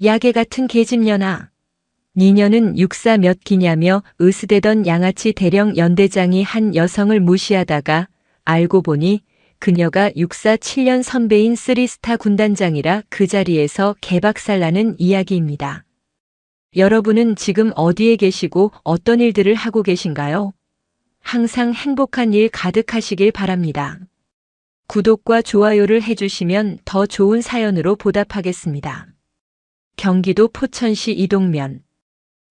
야개 같은 계집년아. 니녀는 육사 몇 기냐며 으스대던 양아치 대령 연대장이 한 여성을 무시하다가 알고 보니 그녀가 육사 7년 선배인 쓰리스타 군단장이라 그 자리에서 개박살나는 이야기입니다. 여러분은 지금 어디에 계시고 어떤 일들을 하고 계신가요? 항상 행복한 일 가득하시길 바랍니다. 구독과 좋아요를 해주시면 더 좋은 사연으로 보답하겠습니다. 경기도 포천시 이동면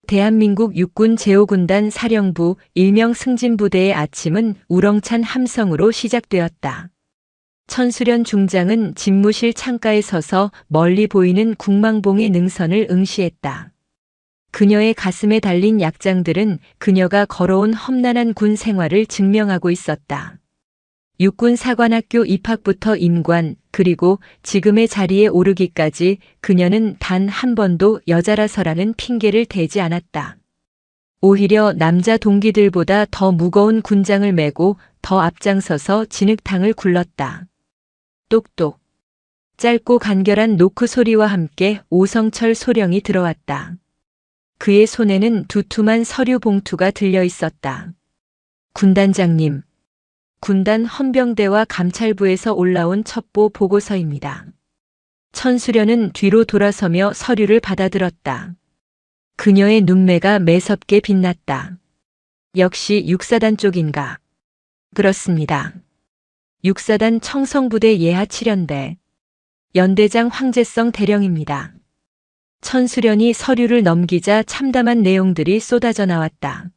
대한민국 육군 제5군단 사령부 일명 승진부대의 아침은 우렁찬 함성으로 시작되었다. 천수련 중장은 집무실 창가에 서서 멀리 보이는 국망봉의 능선을 응시했다. 그녀의 가슴에 달린 약장들은 그녀가 걸어온 험난한 군 생활을 증명하고 있었다. 육군사관학교 입학부터 임관, 그리고 지금의 자리에 오르기까지 그녀는 단 한 번도 여자라서라는 핑계를 대지 않았다. 오히려 남자 동기들보다 더 무거운 군장을 메고 더 앞장서서 진흙탕을 굴렀다. 똑똑. 짧고 간결한 노크 소리와 함께 오성철 소령이 들어왔다. 그의 손에는 두툼한 서류 봉투가 들려 있었다. 군단장님. 군단 헌병대와 감찰부에서 올라온 첩보 보고서입니다. 천수련은 뒤로 돌아서며 서류를 받아들었다. 그녀의 눈매가 매섭게 빛났다. 역시 육사단 쪽인가? 그렇습니다. 육사단 청성부대 예하 7연대. 연대장 황제성 대령입니다. 천수련이 서류를 넘기자 참담한 내용들이 쏟아져 나왔다.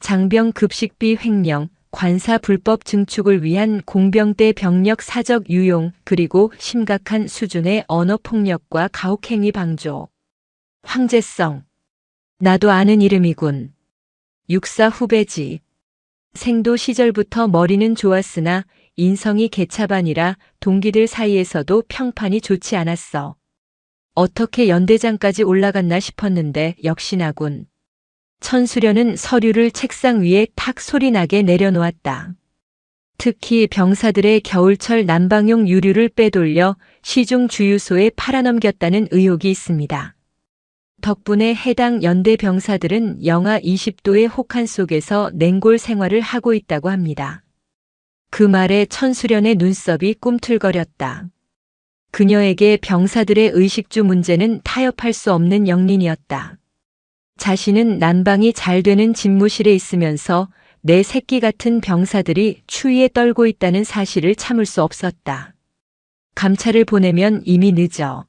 장병 급식비 횡령, 관사 불법 증축을 위한 공병대 병력 사적 유용, 그리고 심각한 수준의 언어폭력과 가혹행위 방조. 황제성. 나도 아는 이름이군. 육사 후배지. 생도 시절부터 머리는 좋았으나 인성이 개차반이라 동기들 사이에서도 평판이 좋지 않았어. 어떻게 연대장까지 올라갔나 싶었는데 역시나군. 천수련은 서류를 책상 위에 탁 소리나게 내려놓았다. 특히 병사들의 겨울철 난방용 유류를 빼돌려 시중 주유소에 팔아넘겼다는 의혹이 있습니다. 덕분에 해당 연대 병사들은 영하 20도의 혹한 속에서 냉골 생활을 하고 있다고 합니다. 그 말에 천수련의 눈썹이 꿈틀거렸다. 그녀에게 병사들의 의식주 문제는 타협할 수 없는 영린이었다. 자신은 난방이 잘 되는 집무실에 있으면서 내 새끼 같은 병사들이 추위에 떨고 있다는 사실을 참을 수 없었다. 감찰을 보내면 이미 늦어.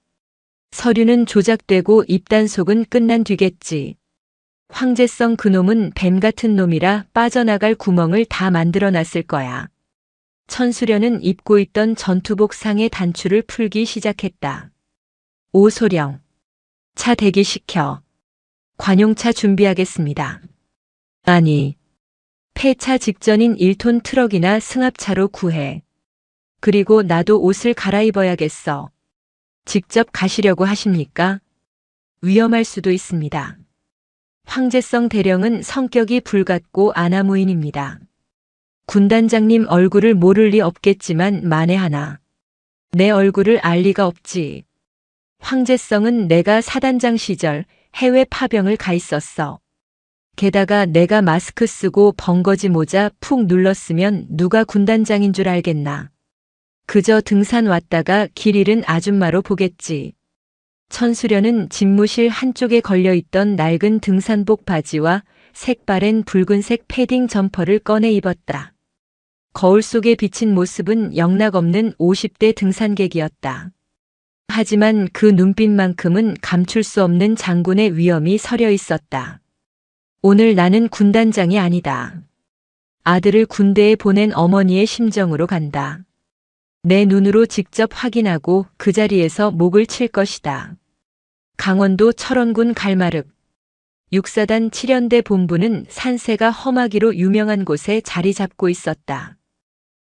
서류는 조작되고 입단속은 끝난 뒤겠지. 황제성 그놈은 뱀 같은 놈이라 빠져나갈 구멍을 다 만들어 놨을 거야. 천수련은 입고 있던 전투복 상의 단추를 풀기 시작했다. 오소령. 차 대기시켜. 관용차 준비하겠습니다. 아니, 폐차 직전인 1톤 트럭이나 승합차로 구해. 그리고 나도 옷을 갈아입어야겠어. 직접 가시려고 하십니까? 위험할 수도 있습니다. 황제성 대령은 성격이 불같고 아나무인입니다. 군단장님 얼굴을 모를 리 없겠지만 만에 하나. 내 얼굴을 알 리가 없지. 황제성은 내가 사단장 시절 해외 파병을 가 있었어. 게다가 내가 마스크 쓰고 벙거지 모자 푹 눌렀으면 누가 군단장인 줄 알겠나. 그저 등산 왔다가 길 잃은 아줌마로 보겠지. 천수련은 집무실 한쪽에 걸려있던 낡은 등산복 바지와 색바랜 붉은색 패딩 점퍼를 꺼내 입었다. 거울 속에 비친 모습은 영락없는 50대 등산객이었다. 하지만 그 눈빛만큼은 감출 수 없는 장군의 위엄이 서려 있었다. 오늘 나는 군단장이 아니다. 아들을 군대에 보낸 어머니의 심정으로 간다. 내 눈으로 직접 확인하고 그 자리에서 목을 칠 것이다. 강원도 철원군 갈마륵. 육사단 7연대 본부는 산세가 험하기로 유명한 곳에 자리 잡고 있었다.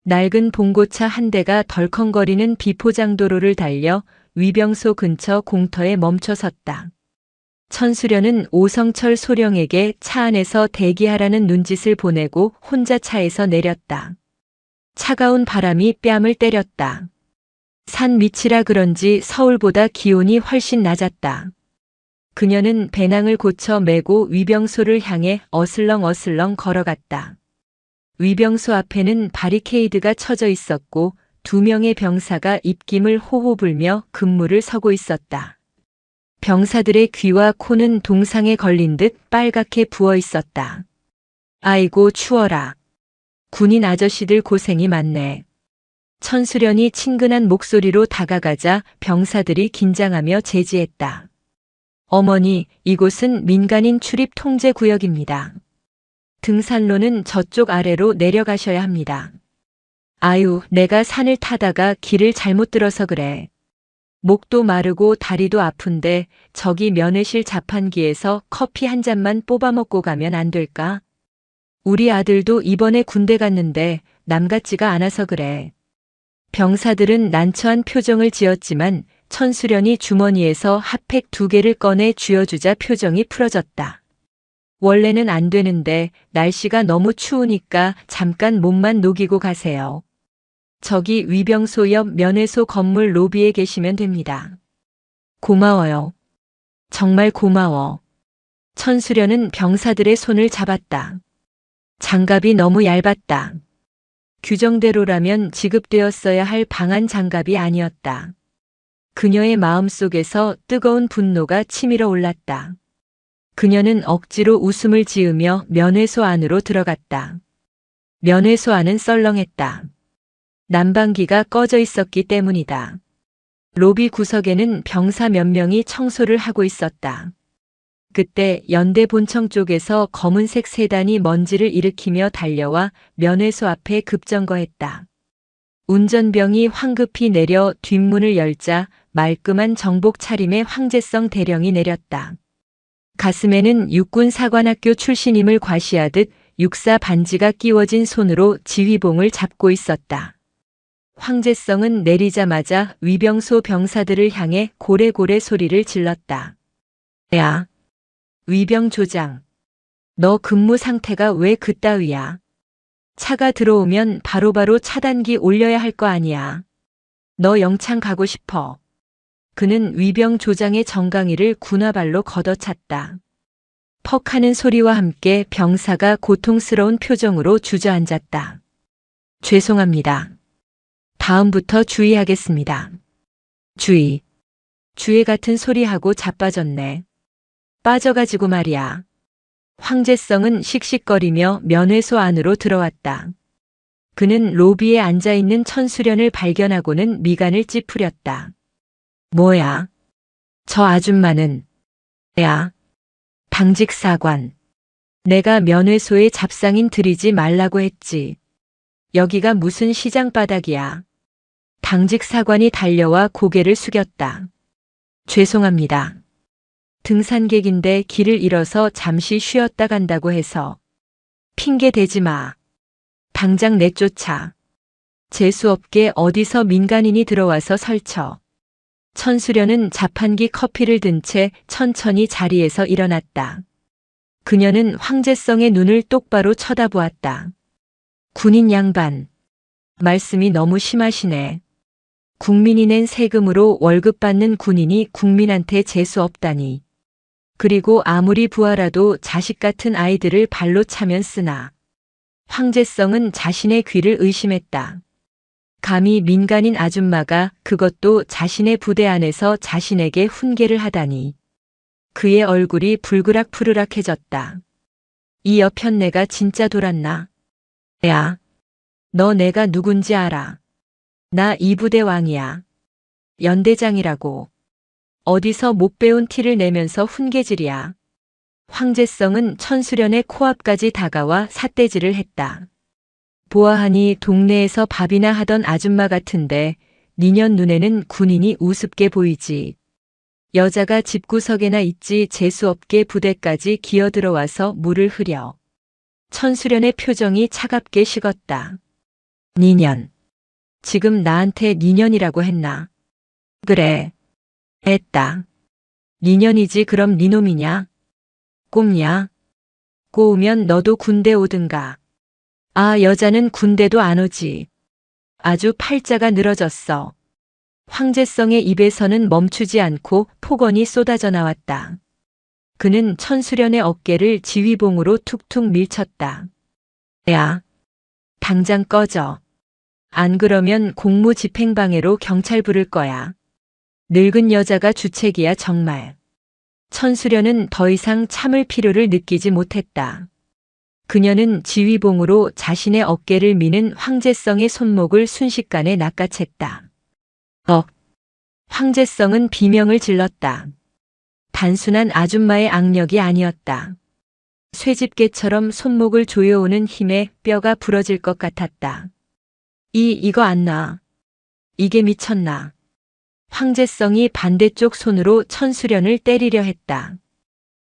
낡은 봉고차 한 대가 덜컹거리는 비포장도로를 달려 위병소 근처 공터에 멈춰 섰다. 천수련은 오성철 소령에게 차 안에서 대기하라는 눈짓을 보내고 혼자 차에서 내렸다. 차가운 바람이 뺨을 때렸다. 산 밑이라 그런지 서울보다 기온이 훨씬 낮았다. 그녀는 배낭을 고쳐 메고 위병소를 향해 어슬렁어슬렁 걸어갔다. 위병소 앞에는 바리케이드가 쳐져 있었고 2명의 병사가 입김을 호호 불며 근무를 서고 있었다. 병사들의 귀와 코는 동상에 걸린 듯 빨갛게 부어 있었다. 아이고 추워라. 군인 아저씨들 고생이 많네. 천수련이 친근한 목소리로 다가가자 병사들이 긴장하며 제지했다. 어머니, 이곳은 민간인 출입 통제 구역입니다. 등산로는 저쪽 아래로 내려가셔야 합니다. 아유, 내가 산을 타다가 길을 잘못 들어서 그래. 목도 마르고 다리도 아픈데 저기 면회실 자판기에서 커피 한 잔만 뽑아 먹고 가면 안 될까? 우리 아들도 이번에 군대 갔는데 남 같지가 않아서 그래. 병사들은 난처한 표정을 지었지만 천수련이 주머니에서 핫팩 2개를 꺼내 쥐어주자 표정이 풀어졌다. 원래는 안 되는데 날씨가 너무 추우니까 잠깐 몸만 녹이고 가세요. 저기 위병소 옆 면회소 건물 로비에 계시면 됩니다. 고마워요. 정말 고마워. 천수련은 병사들의 손을 잡았다. 장갑이 너무 얇았다. 규정대로라면 지급되었어야 할 방한 장갑이 아니었다. 그녀의 마음속에서 뜨거운 분노가 치밀어 올랐다. 그녀는 억지로 웃음을 지으며 면회소 안으로 들어갔다. 면회소 안은 썰렁했다. 난방기가 꺼져 있었기 때문이다. 로비 구석에는 병사 몇 명이 청소를 하고 있었다. 그때 연대 본청 쪽에서 검은색 세단이 먼지를 일으키며 달려와 면회소 앞에 급정거했다. 운전병이 황급히 내려 뒷문을 열자 말끔한 정복 차림의 황제성 대령이 내렸다. 가슴에는 육군 사관학교 출신임을 과시하듯 육사 반지가 끼워진 손으로 지휘봉을 잡고 있었다. 황제성은 내리자마자 위병소 병사들을 향해 고래고래 소리를 질렀다. 야, 위병조장. 너 근무 상태가 왜 그따위야? 차가 들어오면 바로바로 차단기 올려야 할 거 아니야. 너 영창 가고 싶어. 그는 위병조장의 정강이를 군화발로 걷어찼다. 퍽 하는 소리와 함께 병사가 고통스러운 표정으로 주저앉았다. 죄송합니다. 다음부터 주의하겠습니다. 주의. 주의 같은 소리하고 자빠졌네. 빠져가지고 말이야. 황제성은 씩씩거리며 면회소 안으로 들어왔다. 그는 로비에 앉아있는 천수련을 발견하고는 미간을 찌푸렸다. 뭐야? 저 아줌마는. 야. 당직 사관. 내가 면회소에 잡상인 들이지 말라고 했지. 여기가 무슨 시장 바닥이야. 당직 사관이 달려와 고개를 숙였다. 죄송합니다. 등산객인데 길을 잃어서 잠시 쉬었다 간다고 해서. 핑계 대지 마. 당장 내쫓아. 재수없게 어디서 민간인이 들어와서 설쳐. 천수련은 자판기 커피를 든 채 천천히 자리에서 일어났다. 그녀는 황제성의 눈을 똑바로 쳐다보았다. 군인 양반. 말씀이 너무 심하시네. 국민이 낸 세금으로 월급 받는 군인이 국민한테 재수 없다니. 그리고 아무리 부하라도 자식 같은 아이들을 발로 차면 쓰나. 황제성은 자신의 귀를 의심했다. 감히 민간인 아줌마가 그것도 자신의 부대 안에서 자신에게 훈계를 하다니. 그의 얼굴이 불그락푸르락해졌다. 이 여편네가 진짜 돌았나? 야, 너 내가 누군지 알아. 나 이 부대 왕이야. 연대장이라고. 어디서 못 배운 티를 내면서 훈계질이야. 황제성은 천수련의 코앞까지 다가와 삿대질을 했다. 보아하니 동네에서 밥이나 하던 아줌마 같은데 니년 눈에는 군인이 우습게 보이지. 여자가 집구석에나 있지 재수없게 부대까지 기어들어와서 물을 흐려. 천수련의 표정이 차갑게 식었다. 니년. 지금 나한테 니년이라고 했나? 그래. 했다. 니년이지 그럼 니놈이냐? 꼼냐? 꼬우면 너도 군대 오든가. 아, 여자는 군대도 안 오지. 아주 팔자가 늘어졌어. 황제성의 입에서는 멈추지 않고 폭언이 쏟아져 나왔다. 그는 천수련의 어깨를 지휘봉으로 툭툭 밀쳤다. 야, 당장 꺼져. 안 그러면 공무집행방해로 경찰 부를 거야. 늙은 여자가 주책이야 정말. 천수련은 더 이상 참을 필요를 느끼지 못했다. 그녀는 지휘봉으로 자신의 어깨를 미는 황제성의 손목을 순식간에 낚아챘다. 황제성은 비명을 질렀다. 단순한 아줌마의 악력이 아니었다. 쇠집게처럼 손목을 조여오는 힘에 뼈가 부러질 것 같았다. 이거 안 놔. 이게 미쳤나. 황제성이 반대쪽 손으로 천수련을 때리려 했다.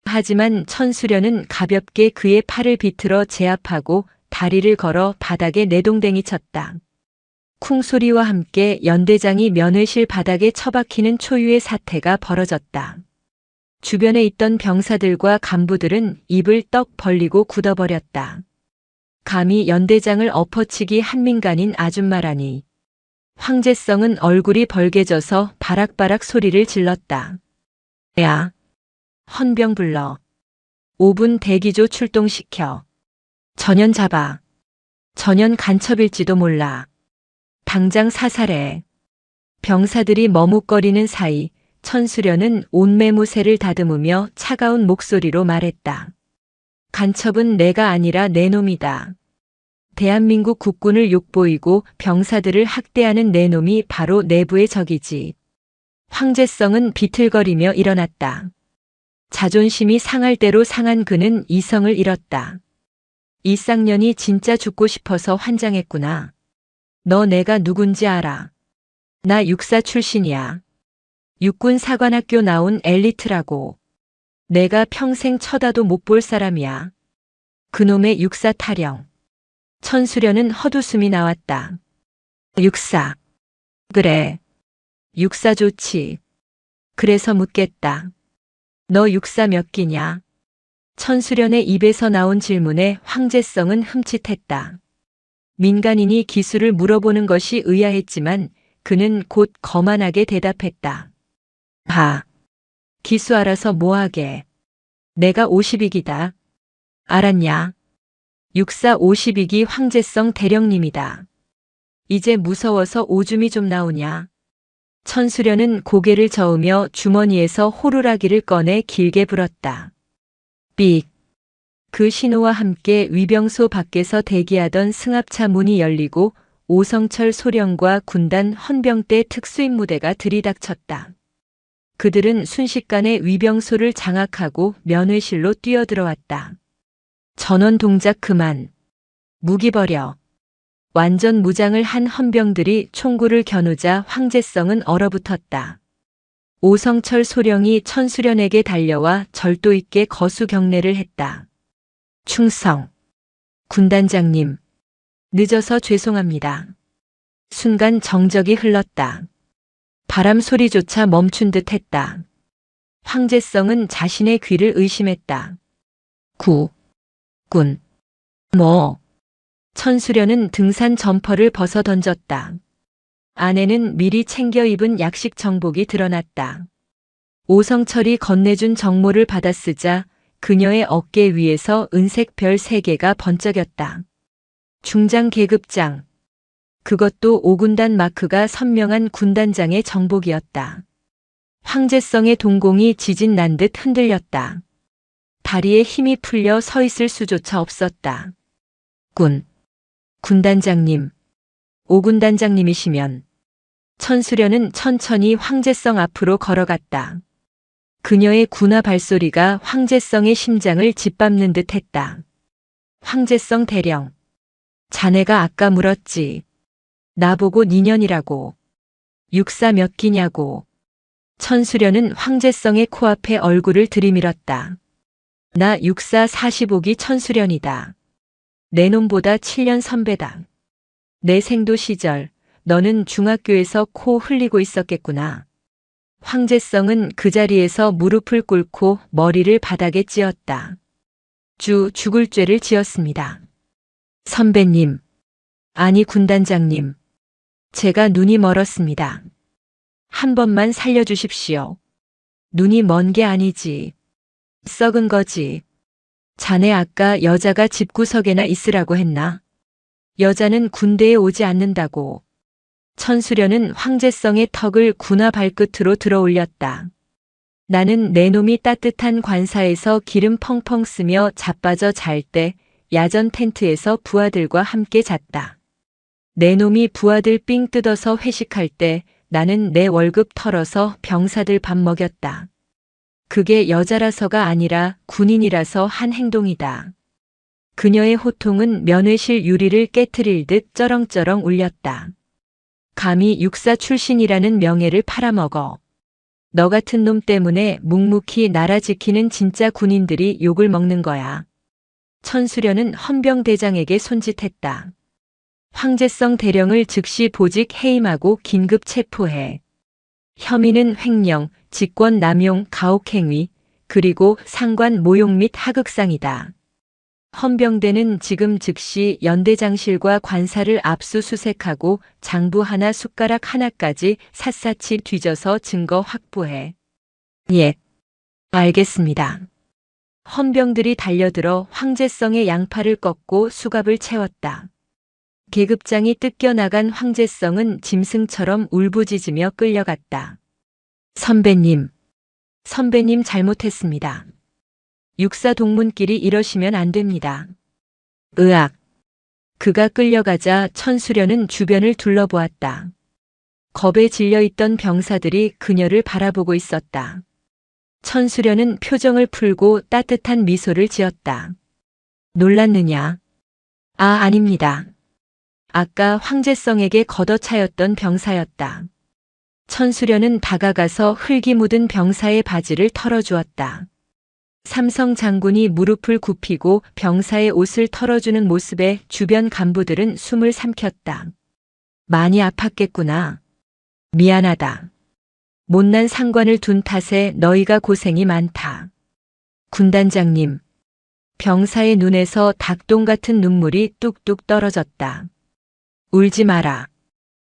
하지만 천수련은 가볍게 그의 팔을 비틀어 제압하고 다리를 걸어 바닥에 내동댕이 쳤다. 쿵 소리와 함께 연대장이 면회실 바닥에 처박히는 초유의 사태가 벌어졌다. 주변에 있던 병사들과 간부들은 입을 떡 벌리고 굳어버렸다. 감히 연대장을 엎어치기 한민간인 아줌마라니. 황제성은 얼굴이 벌개져서 바락바락 소리를 질렀다. 야, 헌병 불러. 5분 대기조 출동시켜. 전현 잡아. 전현 간첩일지도 몰라. 당장 사살해. 병사들이 머뭇거리는 사이 천수련은 온매무새를 다듬으며 차가운 목소리로 말했다. 간첩은 내가 아니라 내 놈이다. 대한민국 국군을 욕보이고 병사들을 학대하는 내 놈이 바로 내부의 적이지. 황제성은 비틀거리며 일어났다. 자존심이 상할 대로 상한 그는 이성을 잃었다. 이 쌍년이 진짜 죽고 싶어서 환장했구나. 너 내가 누군지 알아. 나 육사 출신이야. 육군 사관학교 나온 엘리트라고. 내가 평생 쳐다도 못 볼 사람이야. 그놈의 육사 타령. 천수련은 헛웃음이 나왔다. 육사. 그래. 육사 좋지. 그래서 묻겠다. 너 육사 몇 기냐? 천수련의 입에서 나온 질문에 황제성은 흠칫했다. 민간인이 기수를 물어보는 것이 의아했지만 그는 곧 거만하게 대답했다. 기수 알아서 뭐하게. 내가 50익이다. 알았냐? 육사 52기 황제성 대령님이다. 이제 무서워서 오줌이 좀 나오냐? 천수련은 고개를 저으며 주머니에서 호루라기를 꺼내 길게 불었다. 삑. 그 신호와 함께 위병소 밖에서 대기하던 승합차 문이 열리고 오성철 소령과 군단 헌병대 특수임무대가 들이닥쳤다. 그들은 순식간에 위병소를 장악하고 면회실로 뛰어들어왔다. 전원 동작 그만. 무기 버려. 완전 무장을 한 헌병들이 총구를 겨누자 황제성은 얼어붙었다. 오성철 소령이 천수련에게 달려와 절도 있게 거수 경례를 했다. 충성. 군단장님. 늦어서 죄송합니다. 순간 정적이 흘렀다. 바람 소리조차 멈춘 듯 했다. 황제성은 자신의 귀를 의심했다. 군. 뭐. 천수련은 등산 점퍼를 벗어 던졌다. 안에는 미리 챙겨 입은 약식 정복이 드러났다. 오성철이 건네준 정모를 받아쓰자 그녀의 어깨 위에서 은색 별 3개가 번쩍였다. 중장 계급장. 그것도 5군단 마크가 선명한 군단장의 정복이었다. 황제성의 동공이 지진 난 듯 흔들렸다. 다리에 힘이 풀려 서 있을 수조차 없었다. 군단장님. 5군단장님이시면. 천수련은 천천히 황제성 앞으로 걸어갔다. 그녀의 군화 발소리가 황제성의 심장을 짓밟는 듯 했다. 황제성 대령. 자네가 아까 물었지. 나보고 니년이라고. 육사 몇 기냐고. 천수련은 황제성의 코앞에 얼굴을 들이밀었다. 나 육사 45기 천수련이다. 내 놈보다 7년 선배다. 내 생도 시절 너는 중학교에서 코 흘리고 있었겠구나. 황제성은 그 자리에서 무릎을 꿇고 머리를 바닥에 찧었다. 죽을 죄를 지었습니다. 선배님. 아니 군단장님. 제가 눈이 멀었습니다. 한 번만 살려주십시오. 눈이 먼 게 아니지. 썩은 거지. 자네 아까 여자가 집구석에나 있으라고 했나? 여자는 군대에 오지 않는다고. 천수련은 황제성의 턱을 군화 발끝으로 들어 올렸다. 나는 내 놈이 따뜻한 관사에서 기름 펑펑 쓰며 자빠져 잘 때 야전 텐트에서 부하들과 함께 잤다. 내 놈이 부하들 삥 뜯어서 회식할 때 나는 내 월급 털어서 병사들 밥 먹였다. 그게 여자라서가 아니라 군인이라서 한 행동이다. 그녀의 호통은 면회실 유리를 깨트릴 듯 쩌렁쩌렁 울렸다. 감히 육사 출신이라는 명예를 팔아먹어. 너 같은 놈 때문에 묵묵히 나라 지키는 진짜 군인들이 욕을 먹는 거야. 천수련은 헌병대장에게 손짓했다. 황제성 대령을 즉시 보직 해임하고 긴급 체포해. 혐의는 횡령, 직권 남용, 가혹행위, 그리고 상관 모욕 및 하극상이다. 헌병대는 지금 즉시 연대장실과 관사를 압수수색하고 장부 하나 숟가락 하나까지 샅샅이 뒤져서 증거 확보해. 예, 알겠습니다. 헌병들이 달려들어 황제성의 양팔을 꺾고 수갑을 채웠다. 계급장이 뜯겨나간 황제성은 짐승처럼 울부짖으며 끌려갔다. 선배님 잘못했습니다. 육사 동문끼리 이러시면 안 됩니다. 으악. 그가 끌려가자 천수련은 주변을 둘러보았다. 겁에 질려있던 병사들이 그녀를 바라보고 있었다. 천수련은 표정을 풀고 따뜻한 미소를 지었다. 놀랐느냐? 아닙니다. 아까 황제성에게 걷어차였던 병사였다. 천수련은 다가가서 흙이 묻은 병사의 바지를 털어주었다. 삼성 장군이 무릎을 굽히고 병사의 옷을 털어주는 모습에 주변 간부들은 숨을 삼켰다. 많이 아팠겠구나. 미안하다. 못난 상관을 둔 탓에 너희가 고생이 많다. 군단장님. 병사의 눈에서 닭똥 같은 눈물이 뚝뚝 떨어졌다. 울지 마라.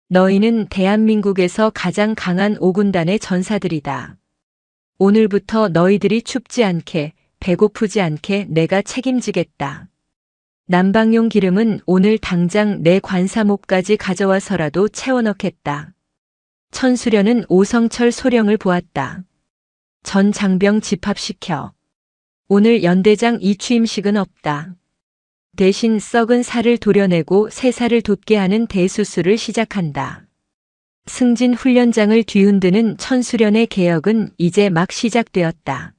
너희는 대한민국에서 가장 강한 5군단의 전사들이다. 오늘부터 너희들이 춥지 않게, 배고프지 않게 내가 책임지겠다. 난방용 기름은 오늘 당장 내 관사목까지 가져와서라도 채워넣겠다. 천수련은 오성철 소령을 보았다. 전 장병 집합시켜. 오늘 연대장 이취임식은 없다. 대신 썩은 살을 도려내고 새 살을 돋게 하는 대수술을 시작한다. 승진 훈련장을 뒤흔드는 천수련의 개혁은 이제 막 시작되었다.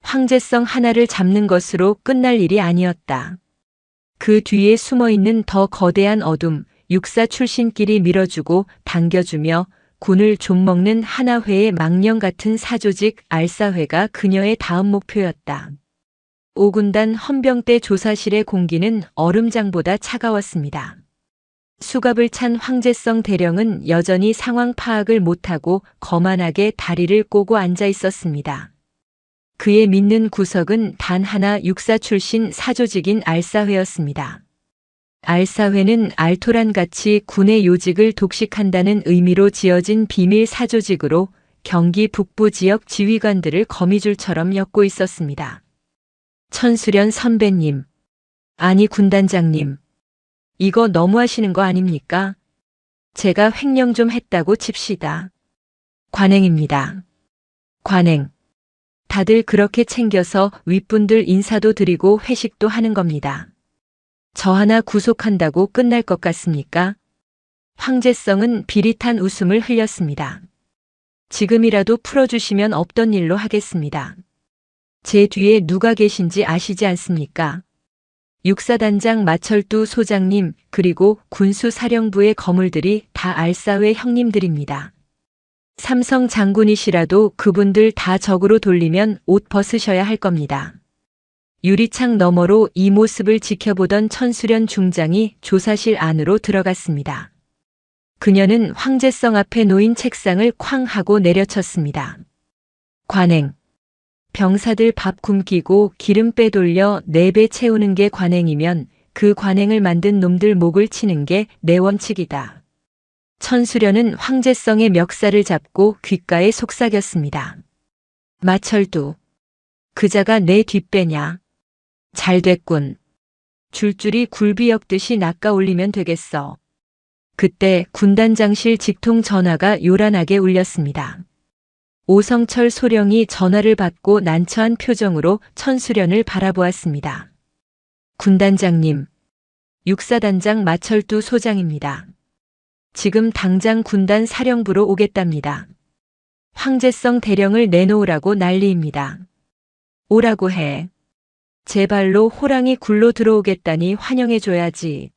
황제성 하나를 잡는 것으로 끝날 일이 아니었다. 그 뒤에 숨어있는 더 거대한 어둠, 육사 출신끼리 밀어주고 당겨주며 군을 좀먹는 하나회의 망령 같은 사조직 알사회가 그녀의 다음 목표였다. 5군단 헌병대 조사실의 공기는 얼음장보다 차가웠습니다. 수갑을 찬 황제성 대령은 여전히 상황 파악을 못하고 거만하게 다리를 꼬고 앉아 있었습니다. 그의 믿는 구석은 단 하나 육사 출신 사조직인 알사회였습니다. 알사회는 알토란같이 군의 요직을 독식한다는 의미로 지어진 비밀 사조직으로 경기 북부 지역 지휘관들을 거미줄처럼 엮고 있었습니다. 천수련 선배님, 아니 군단장님, 이거 너무하시는 거 아닙니까? 제가 횡령 좀 했다고 칩시다. 관행입니다. 관행. 다들 그렇게 챙겨서 윗분들 인사도 드리고 회식도 하는 겁니다. 저 하나 구속한다고 끝날 것 같습니까? 황제성은 비릿한 웃음을 흘렸습니다. 지금이라도 풀어주시면 없던 일로 하겠습니다. 제 뒤에 누가 계신지 아시지 않습니까? 육사단장 마철두 소장님 그리고 군수사령부의 거물들이 다 알사회 형님들입니다. 삼성 장군이시라도 그분들 다 적으로 돌리면 옷 벗으셔야 할 겁니다. 유리창 너머로 이 모습을 지켜보던 천수련 중장이 조사실 안으로 들어갔습니다. 그녀는 황제성 앞에 놓인 책상을 쾅 하고 내려쳤습니다. 관행. 병사들 밥 굶기고 기름 빼돌려 4배 채우는 게 관행이면 그 관행을 만든 놈들 목을 치는 게 내 원칙이다. 천수련은 황제성의 멱살을 잡고 귓가에 속삭였습니다. 마철두, 그자가 내 뒷배냐. 잘 됐군. 줄줄이 굴비 엮듯이 낚아 올리면 되겠어. 그때 군단장실 직통 전화가 요란하게 울렸습니다. 오성철 소령이 전화를 받고 난처한 표정으로 천수련을 바라보았습니다. 군단장님, 육사단장 마철두 소장입니다. 지금 당장 군단 사령부로 오겠답니다. 황제성 대령을 내놓으라고 난리입니다. 오라고 해. 제 발로 호랑이 굴로 들어오겠다니 환영해줘야지.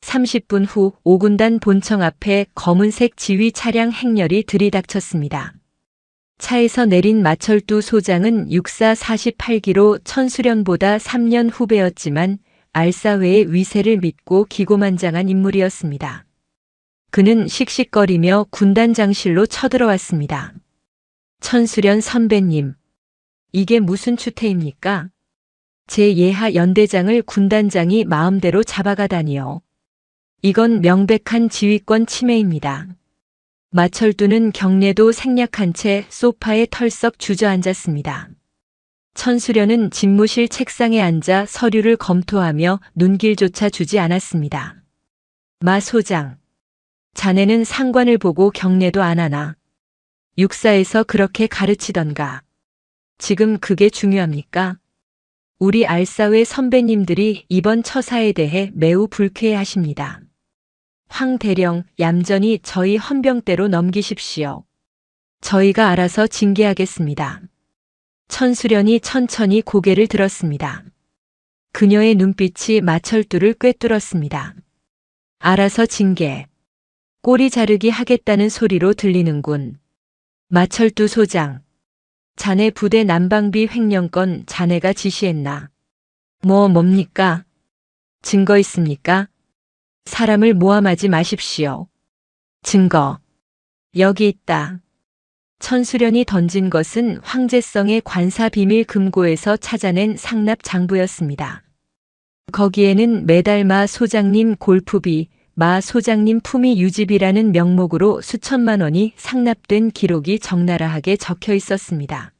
30분 후 5군단 본청 앞에 검은색 지휘 차량 행렬이 들이닥쳤습니다. 차에서 내린 마철두 소장은 육사 48기로 천수련보다 3년 후배였지만 알사회의 위세를 믿고 기고만장한 인물이었습니다. 그는 씩씩거리며 군단장실로 쳐들어왔습니다. 천수련 선배님, 이게 무슨 추태입니까? 제 예하 연대장을 군단장이 마음대로 잡아가다니요. 이건 명백한 지휘권 침해입니다. 마철두는 경례도 생략한 채 소파에 털썩 주저앉았습니다. 천수련은 집무실 책상에 앉아 서류를 검토하며 눈길조차 주지 않았습니다. 마 소장, 자네는 상관을 보고 경례도 안 하나? 육사에서 그렇게 가르치던가. 지금 그게 중요합니까? 우리 알사회 선배님들이 이번 처사에 대해 매우 불쾌해하십니다. 황 대령, 얌전히 저희 헌병대로 넘기십시오. 저희가 알아서 징계하겠습니다. 천수련이 천천히 고개를 들었습니다. 그녀의 눈빛이 마철두를 꿰뚫었습니다. 알아서 징계. 꼬리 자르기 하겠다는 소리로 들리는군. 마철두 소장. 자네 부대 난방비 횡령건 자네가 지시했나? 뭡니까? 증거 있습니까? 사람을 모함하지 마십시오. 증거. 여기 있다. 천수련이 던진 것은 황제성의 관사비밀 금고에서 찾아낸 상납 장부였습니다. 거기에는 매달 마 소장님 골프비, 마 소장님 품위 유지비라는 명목으로 수천만 원이 상납된 기록이 적나라하게 적혀 있었습니다.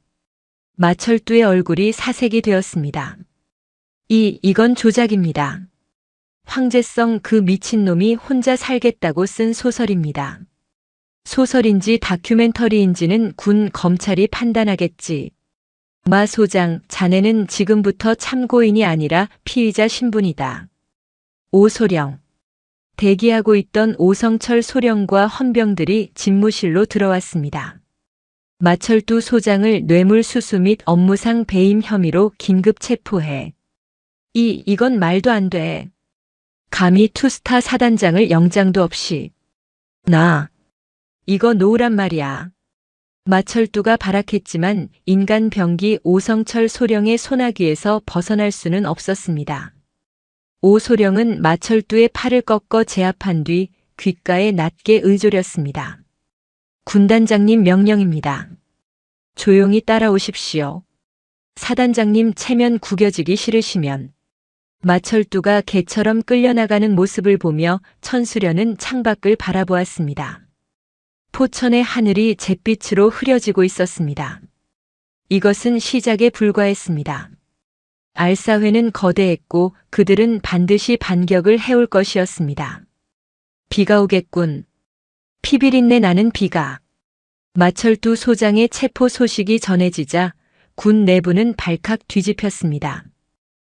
마철두의 얼굴이 사색이 되었습니다. 이건 조작입니다. 황제성 그 미친놈이 혼자 살겠다고 쓴 소설입니다. 소설인지 다큐멘터리인지는 군 검찰이 판단하겠지. 마 소장, 자네는 지금부터 참고인이 아니라 피의자 신분이다. 오소령. 대기하고 있던 오성철 소령과 헌병들이 집무실로 들어왔습니다. 마철두 소장을 뇌물수수 및 업무상 배임 혐의로 긴급 체포해. 이건 말도 안 돼. 감히 투스타 사단장을 영장도 없이. 이거 놓으란 말이야. 마철두가 발악했지만 인간 병기 오성철 소령의 소나귀에서 벗어날 수는 없었습니다. 오소령은 마철두의 팔을 꺾어 제압한 뒤 귓가에 낮게 의조렸습니다. 군단장님 명령입니다. 조용히 따라오십시오. 사단장님 체면 구겨지기 싫으시면. 마철두가 개처럼 끌려나가는 모습을 보며 천수련은 창밖을 바라보았습니다. 포천의 하늘이 잿빛으로 흐려지고 있었습니다. 이것은 시작에 불과했습니다. 알사회는 거대했고 그들은 반드시 반격을 해올 것이었습니다. 비가 오겠군. 피비린내 나는 비가. 마철두 소장의 체포 소식이 전해지자 군 내부는 발칵 뒤집혔습니다.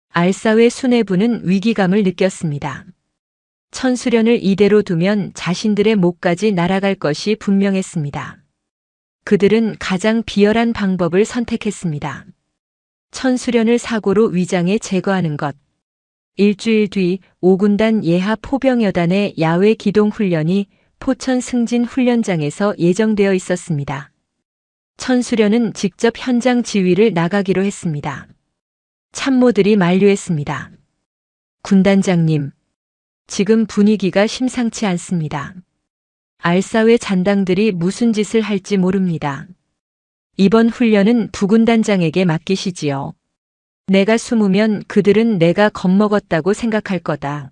알사회 수뇌부는 위기감을 느꼈습니다. 천수련을 이대로 두면 자신들의 목까지 날아갈 것이 분명했습니다. 그들은 가장 비열한 방법을 선택했습니다. 천수련을 사고로 위장해 제거하는 것. 일주일 뒤 5군단 예하 포병여단의 야외 기동 훈련이 포천 승진 훈련장에서 예정되어 있었습니다. 천수련은 직접 현장 지휘를 나가기로 했습니다. 참모들이 만류했습니다. 군단장님, 지금 분위기가 심상치 않습니다. 알사회 잔당들이 무슨 짓을 할지 모릅니다. 이번 훈련은 부군단장에게 맡기시지요. 내가 숨으면 그들은 내가 겁먹었다고 생각할 거다.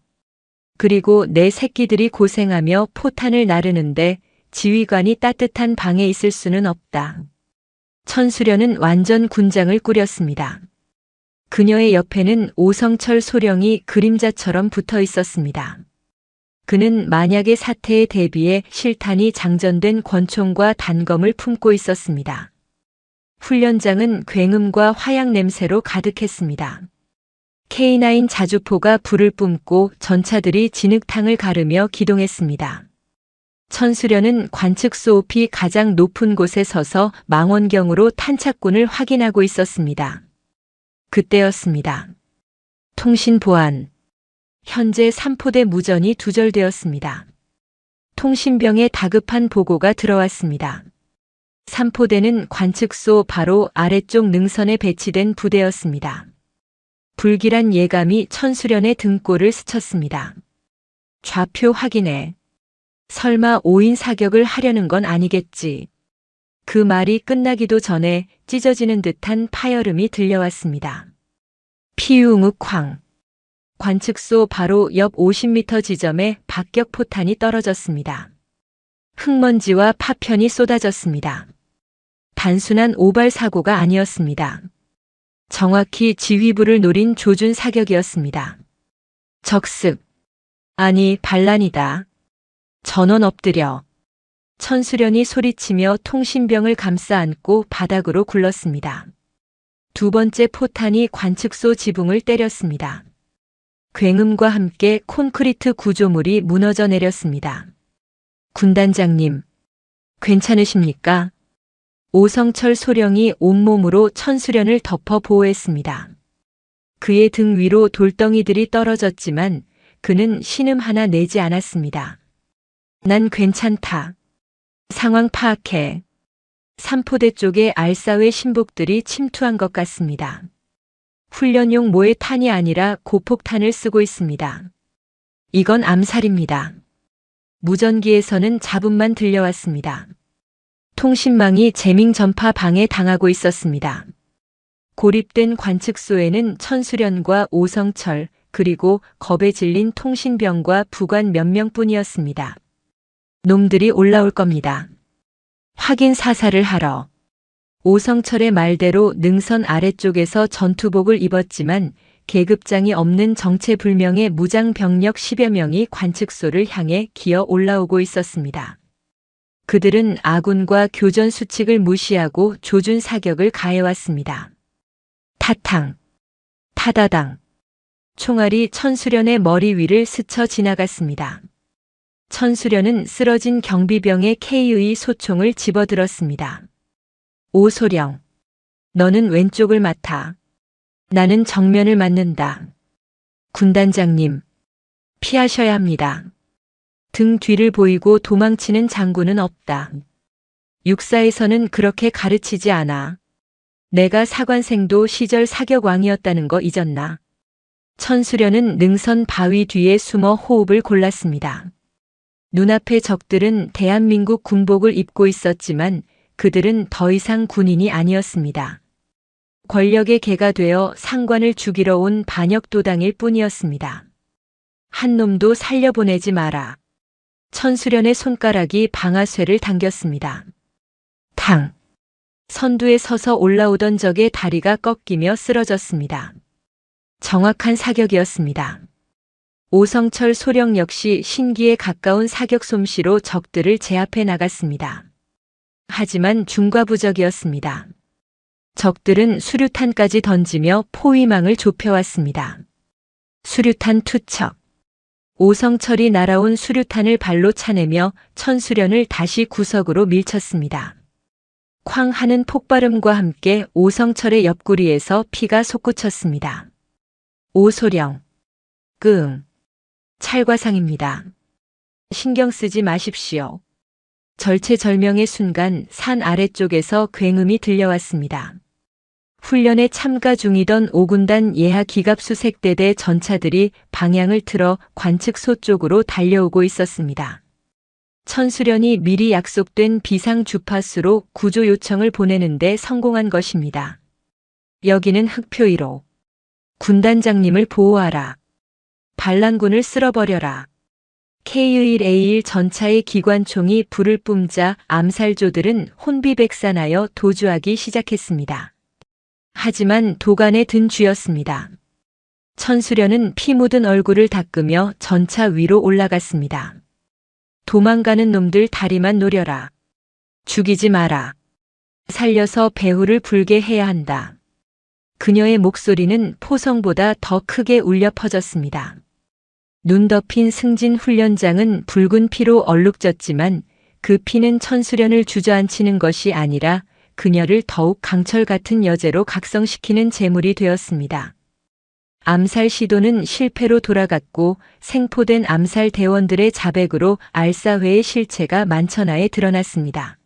그리고 내 새끼들이 고생하며 포탄을 나르는데 지휘관이 따뜻한 방에 있을 수는 없다. 천수련은 완전 군장을 꾸렸습니다. 그녀의 옆에는 오성철 소령이 그림자처럼 붙어 있었습니다. 그는 만약의 사태에 대비해 실탄이 장전된 권총과 단검을 품고 있었습니다. 훈련장은 굉음과 화약 냄새로 가득했습니다. K9 자주포가 불을 뿜고 전차들이 진흙탕을 가르며 기동했습니다. 천수련은 관측소 높이 가장 높은 곳에 서서 망원경으로 탄착군을 확인하고 있었습니다. 그때였습니다. 통신 보안. 현재 3포대 무전이 두절되었습니다. 통신병에 다급한 보고가 들어왔습니다. 3포대는 관측소 바로 아래쪽 능선에 배치된 부대였습니다. 불길한 예감이 천수련의 등골을 스쳤습니다. 좌표 확인해. 설마 5인 사격을 하려는 건 아니겠지. 그 말이 끝나기도 전에 찢어지는 듯한 파열음이 들려왔습니다. 피우응욱 쾅. 관측소 바로 옆 50m 지점에 박격포탄이 떨어졌습니다. 흙먼지와 파편이 쏟아졌습니다. 단순한 오발 사고가 아니었습니다. 정확히 지휘부를 노린 조준 사격이었습니다. 적습. 아니, 반란이다. 전원 엎드려. 천수련이 소리치며 통신병을 감싸 안고 바닥으로 굴렀습니다. 두 번째 포탄이 관측소 지붕을 때렸습니다. 굉음과 함께 콘크리트 구조물이 무너져 내렸습니다. 군단장님, 괜찮으십니까? 오성철 소령이 온몸으로 천수련을 덮어 보호했습니다. 그의 등 위로 돌덩이들이 떨어졌지만 그는 신음 하나 내지 않았습니다. 난 괜찮다. 상황 파악해. 3포대 쪽에 알사회 신복들이 침투한 것 같습니다. 훈련용 모의 탄이 아니라 고폭탄을 쓰고 있습니다. 이건 암살입니다. 무전기에서는 잡음만 들려왔습니다. 통신망이 재밍 전파 방해당하고 있었습니다. 고립된 관측소에는 천수련과 오성철 그리고 겁에 질린 통신병과 부관 몇 명뿐이었습니다. 놈들이 올라올 겁니다. 확인 사살을 하러. 오성철의 말대로 능선 아래쪽에서 전투복을 입었지만 계급장이 없는 정체불명의 무장 병력 10여 명이 관측소를 향해 기어 올라오고 있었습니다. 그들은 아군과 교전 수칙을 무시하고 조준 사격을 가해왔습니다. 타탕, 타다당. 총알이 천수련의 머리 위를 스쳐 지나갔습니다. 천수련은 쓰러진 경비병의 K의 소총을 집어들었습니다. 오소령, 너는 왼쪽을 맡아. 나는 정면을 맡는다. 군단장님, 피하셔야 합니다. 등 뒤를 보이고 도망치는 장군은 없다. 육사에서는 그렇게 가르치지 않아. 내가 사관생도 시절 사격왕이었다는 거 잊었나? 천수련은 능선 바위 뒤에 숨어 호흡을 골랐습니다. 눈앞의 적들은 대한민국 군복을 입고 있었지만 그들은 더 이상 군인이 아니었습니다. 권력의 개가 되어 상관을 죽이러 온 반역도당일 뿐이었습니다. 한 놈도 살려보내지 마라. 천수련의 손가락이 방아쇠를 당겼습니다. 탕! 선두에 서서 올라오던 적의 다리가 꺾이며 쓰러졌습니다. 정확한 사격이었습니다. 오성철 소령 역시 신기에 가까운 사격 솜씨로 적들을 제압해 나갔습니다. 하지만 중과부적이었습니다. 적들은 수류탄까지 던지며 포위망을 좁혀왔습니다. 수류탄 투척. 오성철이 날아온 수류탄을 발로 차내며 천수련을 다시 구석으로 밀쳤습니다. 쾅 하는 폭발음과 함께 오성철의 옆구리에서 피가 솟구쳤습니다. 오소령. 끙. 찰과상입니다. 신경 쓰지 마십시오. 절체절명의 순간 산 아래쪽에서 굉음이 들려왔습니다. 훈련에 참가 중이던 5군단 예하 기갑수색대대 전차들이 방향을 틀어 관측소 쪽으로 달려오고 있었습니다. 천수련이 미리 약속된 비상 주파수로 구조 요청을 보내는데 성공한 것입니다. 여기는 흑표 1호. 군단장님을 보호하라. 반란군을 쓸어버려라. K11A1 전차의 기관총이 불을 뿜자 암살조들은 혼비백산하여 도주하기 시작했습니다. 하지만 도간에 든 쥐였습니다. 천수련은 피 묻은 얼굴을 닦으며 전차 위로 올라갔습니다. 도망가는 놈들 다리만 노려라. 죽이지 마라. 살려서 배후를 불게 해야 한다. 그녀의 목소리는 포성보다 더 크게 울려 퍼졌습니다. 눈 덮인 승진 훈련장은 붉은 피로 얼룩졌지만 그 피는 천수련을 주저앉히는 것이 아니라 그녀를 더욱 강철 같은 여제로 각성시키는 제물이 되었습니다. 암살 시도는 실패로 돌아갔고 생포된 암살 대원들의 자백으로 알사회의 실체가 만천하에 드러났습니다.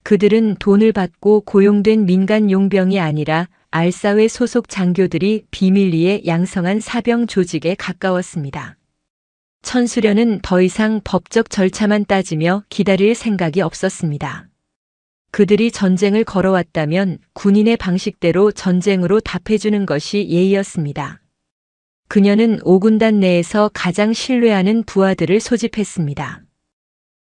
그들은 돈을 받고 고용된 민간 용병이 아니라 알사회 소속 장교들이 비밀리에 양성한 사병 조직에 가까웠습니다. 천수련은 더 이상 법적 절차만 따지며 기다릴 생각이 없었습니다. 그들이 전쟁을 걸어왔다면 군인의 방식대로 전쟁으로 답해주는 것이 예의였습니다. 그녀는 5군단 내에서 가장 신뢰하는 부하들을 소집했습니다.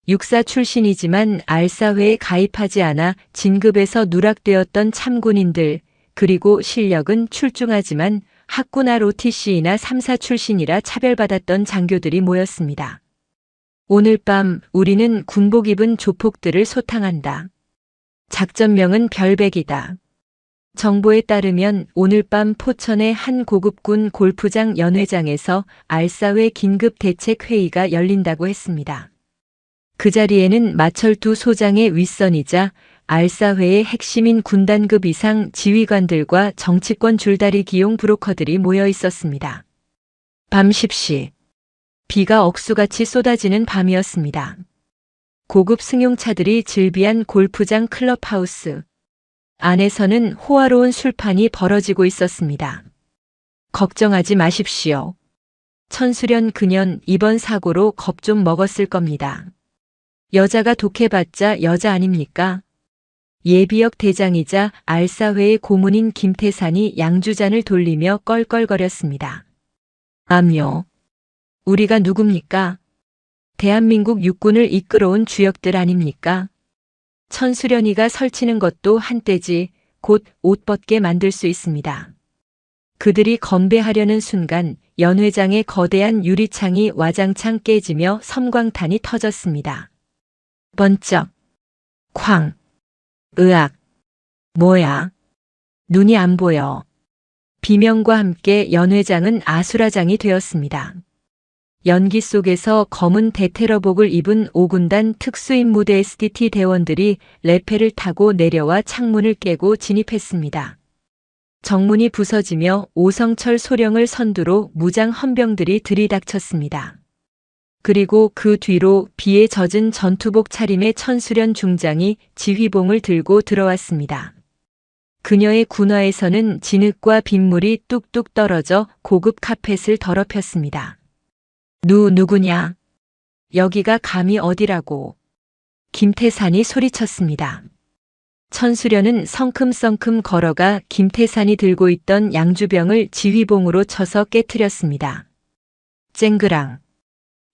육사 출신이지만 알사회에 가입하지 않아 진급에서 누락되었던 참군인들, 그리고 실력은 출중하지만 학군 ROTC나 3사 출신이라 차별받았던 장교들이 모였습니다. 오늘 밤 우리는 군복 입은 조폭들을 소탕한다. 작전명은 별백이다. 정보에 따르면 오늘 밤 포천의 한 고급군 골프장 연회장에서 알사회 긴급대책회의가 열린다고 했습니다. 그 자리에는 마철두 소장의 윗선이자 알사회의 핵심인 군단급 이상 지휘관들과 정치권 줄다리 기용 브로커들이 모여 있었습니다. 밤 10시. 비가 억수같이 쏟아지는 밤이었습니다. 고급 승용차들이 즐비한 골프장 클럽하우스. 안에서는 호화로운 술판이 벌어지고 있었습니다. 걱정하지 마십시오. 천수련 그년 이번 사고로 겁 좀 먹었을 겁니다. 여자가 독해봤자 여자 아닙니까? 예비역 대장이자 알사회의 고문인 김태산이 양주잔을 돌리며 껄껄거렸습니다. 암요. 우리가 누굽니까? 대한민국 육군을 이끌어온 주역들 아닙니까? 천수련이가 설치는 것도 한때지 곧 옷 벗게 만들 수 있습니다. 그들이 건배하려는 순간 연회장의 거대한 유리창이 와장창 깨지며 섬광탄이 터졌습니다. 번쩍. 쾅. 으악. 뭐야? 눈이 안 보여. 비명과 함께 연회장은 아수라장이 되었습니다. 연기 속에서 검은 대테러복을 입은 5군단 특수임무대 SDT 대원들이 레페를 타고 내려와 창문을 깨고 진입했습니다. 정문이 부서지며 오성철 소령을 선두로 무장 헌병들이 들이닥쳤습니다. 그리고 그 뒤로 비에 젖은 전투복 차림의 천수련 중장이 지휘봉을 들고 들어왔습니다. 그녀의 군화에서는 진흙과 빗물이 뚝뚝 떨어져 고급 카펫을 더럽혔습니다. 누구냐? 여기가 감히 어디라고? 김태산이 소리쳤습니다. 천수련은 성큼성큼 걸어가 김태산이 들고 있던 양주병을 지휘봉으로 쳐서 깨트렸습니다. 쨍그랑.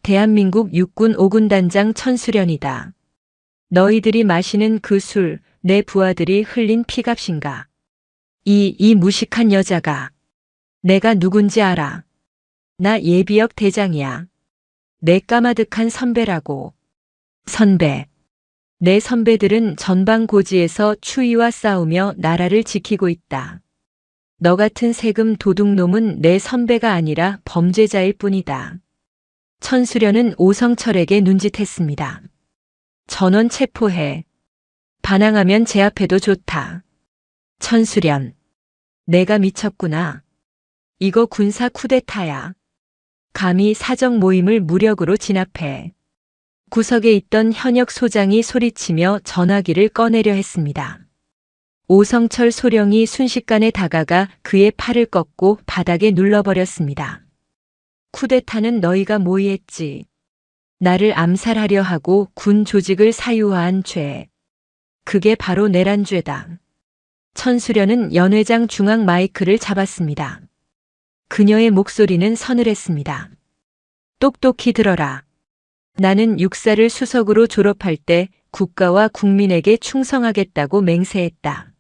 대한민국 육군 5군단장 천수련이다. 너희들이 마시는 그 술, 내 부하들이 흘린 피값인가? 이 무식한 여자가. 내가 누군지 알아. 나 예비역 대장이야. 내 까마득한 선배라고. 선배. 내 선배들은 전방고지에서 추위와 싸우며 나라를 지키고 있다. 너 같은 세금 도둑놈은 내 선배가 아니라 범죄자일 뿐이다. 천수련은 오성철에게 눈짓했습니다. 전원 체포해. 반항하면 제압해도 좋다. 천수련. 내가 미쳤구나. 이거 군사 쿠데타야. 감히 사적 모임을 무력으로 진압해. 구석에 있던 현역 소장이 소리치며 전화기를 꺼내려 했습니다. 오성철 소령이 순식간에 다가가 그의 팔을 꺾고 바닥에 눌러버렸습니다. 쿠데타는 너희가 모의했지. 나를 암살하려 하고 군 조직을 사유화한 죄. 그게 바로 내란 죄다. 천수련은 연회장 중앙 마이크를 잡았습니다. 그녀의 목소리는 서늘했습니다. 똑똑히 들어라. 나는 육사를 수석으로 졸업할 때 국가와 국민에게 충성하겠다고 맹세했다.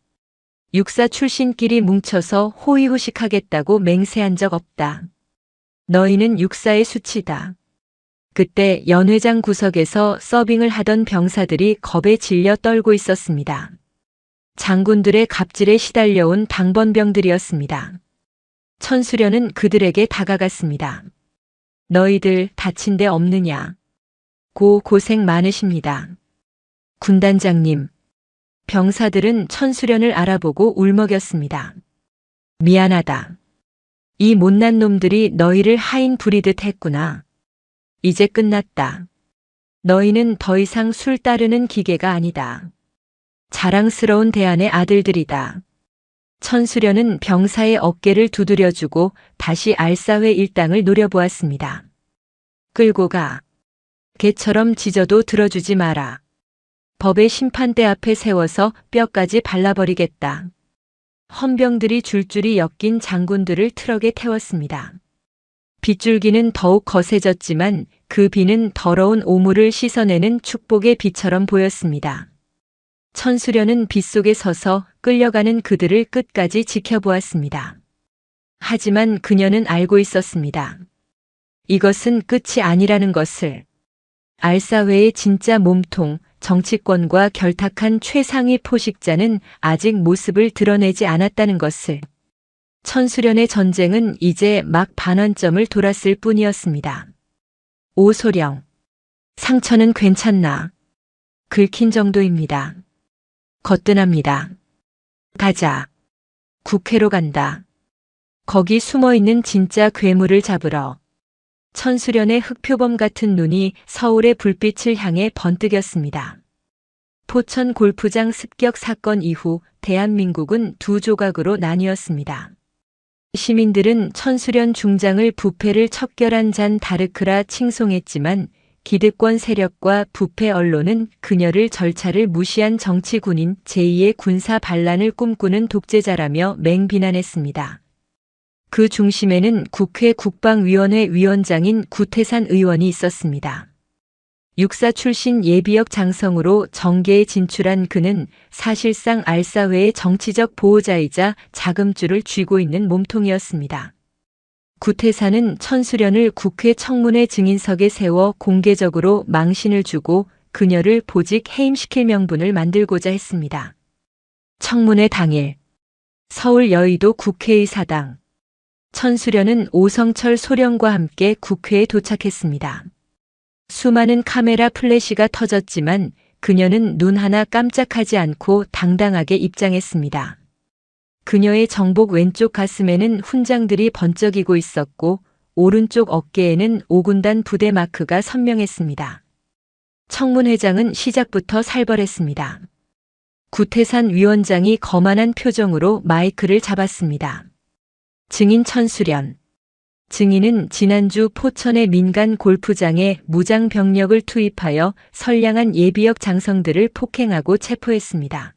육사 출신끼리 뭉쳐서 호의호식하겠다고 맹세한 적 없다. 너희는 육사의 수치다. 그때 연회장 구석에서 서빙을 하던 병사들이 겁에 질려 떨고 있었습니다. 장군들의 갑질에 시달려온 당번병들이었습니다. 천수련은 그들에게 다가갔습니다. 너희들 다친 데 없느냐? 고생 많으십니다. 군단장님. 병사들은 천수련을 알아보고 울먹였습니다. 미안하다. 이 못난 놈들이 너희를 하인 부리듯 했구나. 이제 끝났다. 너희는 더 이상 술 따르는 기계가 아니다. 자랑스러운 대안의 아들들이다. 천수련은 병사의 어깨를 두드려주고 다시 알사회 일당을 노려보았습니다. 끌고 가. 개처럼 짖어도 들어주지 마라. 법의 심판대 앞에 세워서 뼈까지 발라버리겠다. 헌병들이 줄줄이 엮인 장군들을 트럭에 태웠습니다. 빗줄기는 더욱 거세졌지만 그 비는 더러운 오물을 씻어내는 축복의 비처럼 보였습니다. 천수련은 빗속에 서서 끌려가는 그들을 끝까지 지켜보았습니다. 하지만 그녀는 알고 있었습니다. 이것은 끝이 아니라는 것을. 알사회의 진짜 몸통, 정치권과 결탁한 최상위 포식자는 아직 모습을 드러내지 않았다는 것을. 천수련의 전쟁은 이제 막 반환점을 돌았을 뿐이었습니다. 오소령. 상처는 괜찮나? 긁힌 정도입니다. 거뜬합니다. 가자. 국회로 간다. 거기 숨어있는 진짜 괴물을 잡으러. 천수련의 흑표범 같은 눈이 서울의 불빛을 향해 번뜩였습니다. 포천 골프장 습격 사건 이후 대한민국은 두 조각으로 나뉘었습니다. 시민들은 천수련 중장을 부패를 척결한 잔 다르크라 칭송했지만 기득권 세력과 부패 언론은 그녀를 절차를 무시한 정치군인 제2의 군사 반란을 꿈꾸는 독재자라며 맹비난했습니다. 그 중심에는 국회 국방위원회 위원장인 구태산 의원이 있었습니다. 육사 출신 예비역 장성으로 정계에 진출한 그는 사실상 알사회의 정치적 보호자이자 자금줄을 쥐고 있는 몸통이었습니다. 구태산은 천수련을 국회 청문회 증인석에 세워 공개적으로 망신을 주고 그녀를 보직 해임시킬 명분을 만들고자 했습니다. 청문회 당일 서울 여의도 국회의사당. 천수련은 오성철 소령과 함께 국회에 도착했습니다. 수많은 카메라 플래시가 터졌지만 그녀는 눈 하나 깜짝하지 않고 당당하게 입장했습니다. 그녀의 정복 왼쪽 가슴에는 훈장들이 번쩍이고 있었고 오른쪽 어깨에는 5군단 부대 마크가 선명했습니다. 청문회장은 시작부터 살벌했습니다. 구태산 위원장이 거만한 표정으로 마이크를 잡았습니다. 증인 천수련. 증인은 지난주 포천의 민간 골프장에 무장 병력을 투입하여 선량한 예비역 장성들을 폭행하고 체포했습니다.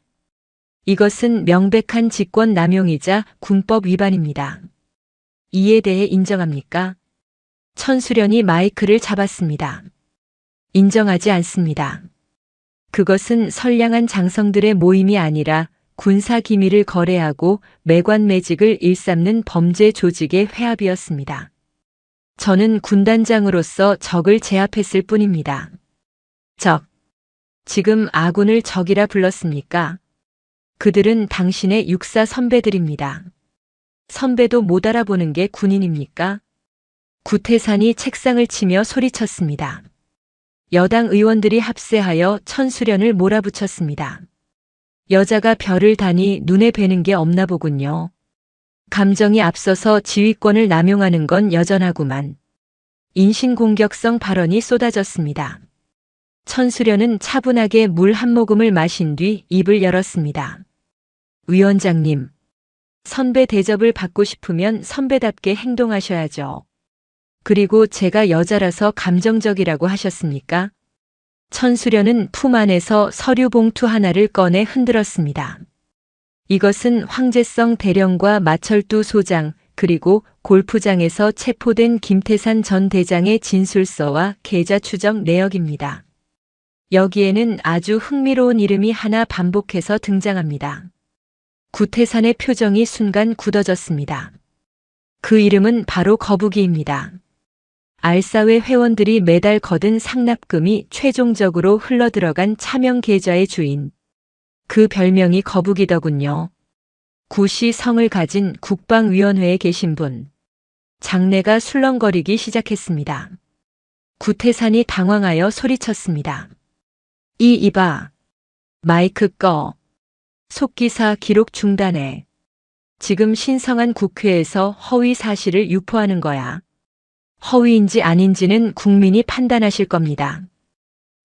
이것은 명백한 직권 남용이자 군법 위반입니다. 이에 대해 인정합니까? 천수련이 마이크를 잡았습니다. 인정하지 않습니다. 그것은 선량한 장성들의 모임이 아니라 군사 기밀을 거래하고 매관매직을 일삼는 범죄 조직의 회합이었습니다. 저는 군단장으로서 적을 제압했을 뿐입니다. 적. 지금 아군을 적이라 불렀습니까? 그들은 당신의 육사 선배들입니다. 선배도 못 알아보는 게 군인입니까? 구태산이 책상을 치며 소리쳤습니다. 여당 의원들이 합세하여 천수련을 몰아붙였습니다. 여자가 별을 다니 눈에 뵈는 게 없나 보군요. 감정이 앞서서 지휘권을 남용하는 건 여전하구만. 인신공격성 발언이 쏟아졌습니다. 천수련은 차분하게 물 한 모금을 마신 뒤 입을 열었습니다. 위원장님, 선배 대접을 받고 싶으면 선배답게 행동하셔야죠. 그리고 제가 여자라서 감정적이라고 하셨습니까? 천수련은 품 안에서 서류 봉투 하나를 꺼내 흔들었습니다. 이것은 황제성 대령과 마철두 소장 그리고 골프장에서 체포된 김태산 전 대장의 진술서와 계좌 추적 내역입니다. 여기에는 아주 흥미로운 이름이 하나 반복해서 등장합니다. 구태산의 표정이 순간 굳어졌습니다. 그 이름은 바로 거북이입니다. 알사회 회원들이 매달 거둔 상납금이 최종적으로 흘러들어간 차명 계좌의 주인. 그 별명이 거북이더군요. 구시 성을 가진 국방위원회에 계신 분. 장내가 술렁거리기 시작했습니다. 구태산이 당황하여 소리쳤습니다. 이봐. 마이크 꺼. 속기사 기록 중단해. 지금 신성한 국회에서 허위 사실을 유포하는 거야. 허위인지 아닌지는 국민이 판단하실 겁니다.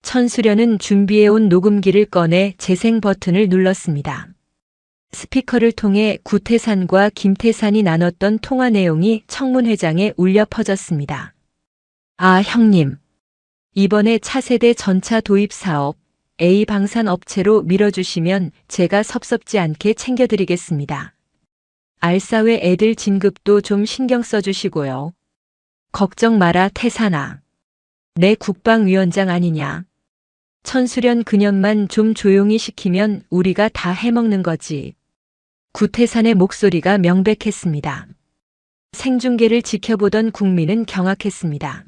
천수련은 준비해온 녹음기를 꺼내 재생 버튼을 눌렀습니다. 스피커를 통해 구태산과 김태산이 나눴던 통화 내용이 청문회장에 울려 퍼졌습니다. 아, 형님. 이번에 차세대 전차 도입 사업 A 방산 업체로 밀어주시면 제가 섭섭지 않게 챙겨드리겠습니다. 알사회 애들 진급도 좀 신경 써주시고요. 걱정 마라 태산아. 내 국방위원장 아니냐. 천수련 그년만 좀 조용히 시키면 우리가 다 해먹는 거지. 구태산의 목소리가 명백했습니다. 생중계를 지켜보던 국민은 경악했습니다.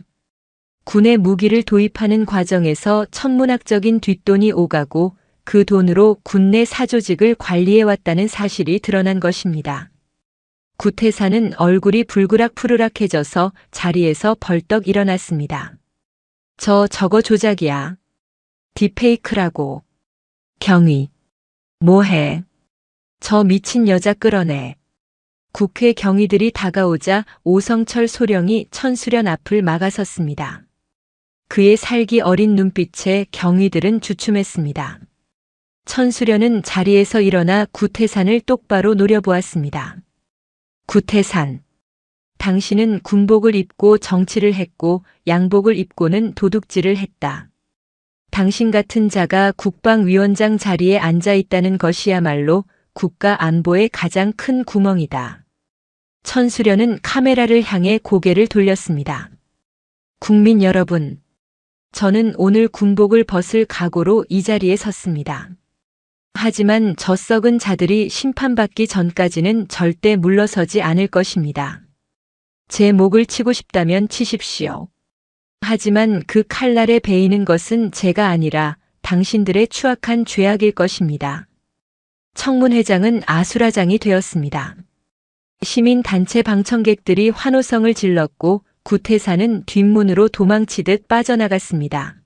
군의 무기를 도입하는 과정에서 천문학적인 뒷돈이 오가고 그 돈으로 군내 사조직을 관리해왔다는 사실이 드러난 것입니다. 구태산은 얼굴이 불그락푸르락해져서 자리에서 벌떡 일어났습니다. 저거 조작이야. 딥페이크라고. 경위. 뭐해? 저 미친 여자 끌어내. 국회 경위들이 다가오자 오성철 소령이 천수련 앞을 막아섰습니다. 그의 살기 어린 눈빛에 경위들은 주춤했습니다. 천수련은 자리에서 일어나 구태산을 똑바로 노려보았습니다. 구태산. 당신은 군복을 입고 정치를 했고 양복을 입고는 도둑질을 했다. 당신 같은 자가 국방위원장 자리에 앉아 있다는 것이야말로 국가 안보의 가장 큰 구멍이다. 천수련은 카메라를 향해 고개를 돌렸습니다. 국민 여러분, 저는 오늘 군복을 벗을 각오로 이 자리에 섰습니다. 하지만 저 썩은 자들이 심판받기 전까지는 절대 물러서지 않을 것입니다. 제 목을 치고 싶다면 치십시오. 하지만 그 칼날에 베이는 것은 제가 아니라 당신들의 추악한 죄악일 것입니다. 청문회장은 아수라장이 되었습니다. 시민단체 방청객들이 환호성을 질렀고 구태산은 뒷문으로 도망치듯 빠져나갔습니다.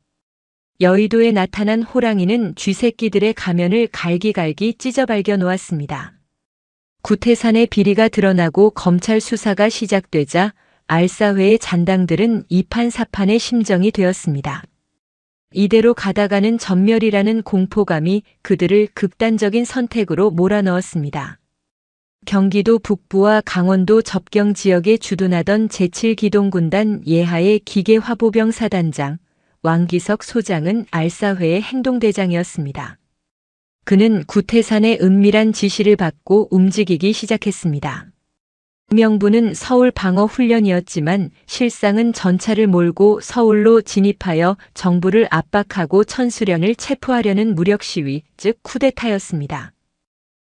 여의도에 나타난 호랑이는 쥐새끼들의 가면을 갈기갈기 찢어 발겨 놓았습니다. 구태산의 비리가 드러나고 검찰 수사가 시작되자 알사회의 잔당들은 이판사판의 심정이 되었습니다. 이대로 가다가는 전멸이라는 공포감이 그들을 극단적인 선택으로 몰아넣었습니다. 경기도 북부와 강원도 접경 지역에 주둔하던 제7기동군단 예하의 기계화보병 사단장 왕기석 소장은 알사회의 행동대장이었습니다. 그는 구태산의 은밀한 지시를 받고 움직이기 시작했습니다. 명분은 서울 방어 훈련이었지만 실상은 전차를 몰고 서울로 진입하여 정부를 압박하고 천수련을 체포하려는 무력 시위, 즉 쿠데타였습니다.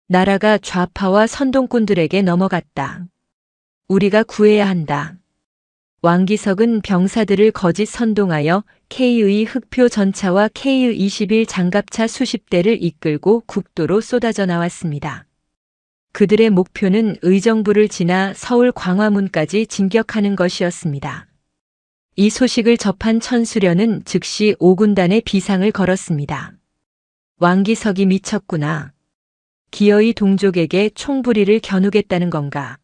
나라가 좌파와 선동꾼들에게 넘어갔다. 우리가 구해야 한다. 왕기석은 병사들을 거짓 선동하여 K의 흑표 전차와 K-21 장갑차 수십 대를 이끌고 국도로 쏟아져 나왔습니다. 그들의 목표는 의정부를 지나 서울 광화문까지 진격하는 것이었습니다. 이 소식을 접한 천수련은 즉시 5군단에 비상을 걸었습니다. 왕기석이 미쳤구나. 기어이 동족에게 총부리를 겨누겠다는 건가.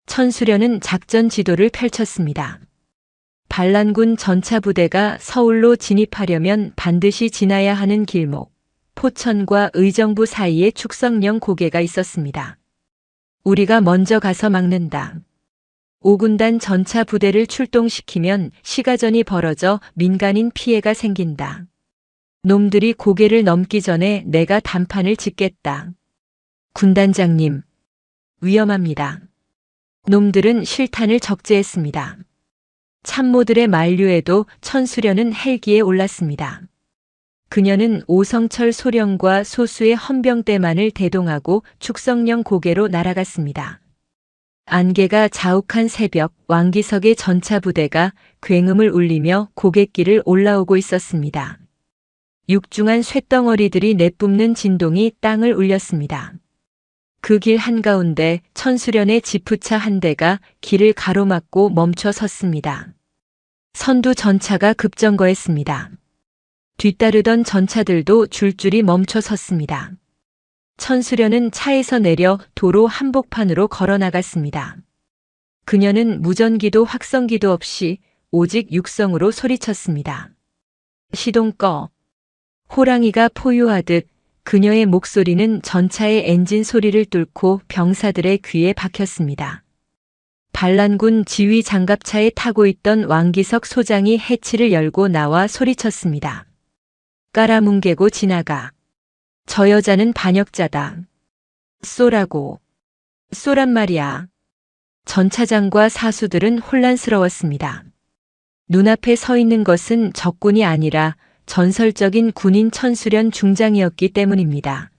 천수련은 작전 지도를 펼쳤습니다. 반란군 전차 부대가 서울로 진입하려면 반드시 지나야 하는 길목, 포천과 의정부 사이에 축성령 고개가 있었습니다. 우리가 먼저 가서 막는다. 5군단 전차 부대를 출동시키면 시가전이 벌어져 민간인 피해가 생긴다. 놈들이 고개를 넘기 전에 내가 단판을 짓겠다. 군단장님, 위험합니다. 놈들은 실탄을 적재했습니다. 참모들의 만류에도 천수련은 헬기에 올랐습니다. 그녀는 오성철 소령과 소수의 헌병대만을 대동하고 축성령 고개로 날아갔습니다. 안개가 자욱한 새벽, 왕기석의 전차 부대가 굉음을 울리며 고갯길을 올라오고 있었습니다. 육중한 쇳덩어리들이 내뿜는 진동이 땅을 울렸습니다. 그 길 한가운데 천수련의 지프차 한 대가 길을 가로막고 멈춰 섰습니다. 선두 전차가 급정거했습니다. 뒤따르던 전차들도 줄줄이 멈춰 섰습니다. 천수련은 차에서 내려 도로 한복판으로 걸어 나갔습니다. 그녀는 무전기도 확성기도 없이 오직 육성으로 소리쳤습니다. 시동 꺼. 호랑이가 포효하듯 그녀의 목소리는 전차의 엔진 소리를 뚫고 병사들의 귀에 박혔습니다. 반란군 지휘 장갑차에 타고 있던 왕기석 소장이 해치를 열고 나와 소리쳤습니다. 깔아뭉개고 지나가. 저 여자는 반역자다. 쏘라고. 쏘란 말이야. 전차장과 사수들은 혼란스러웠습니다. 눈앞에 서 있는 것은 적군이 아니라 전설적인 군인 천수련 중장이었기 때문입니다.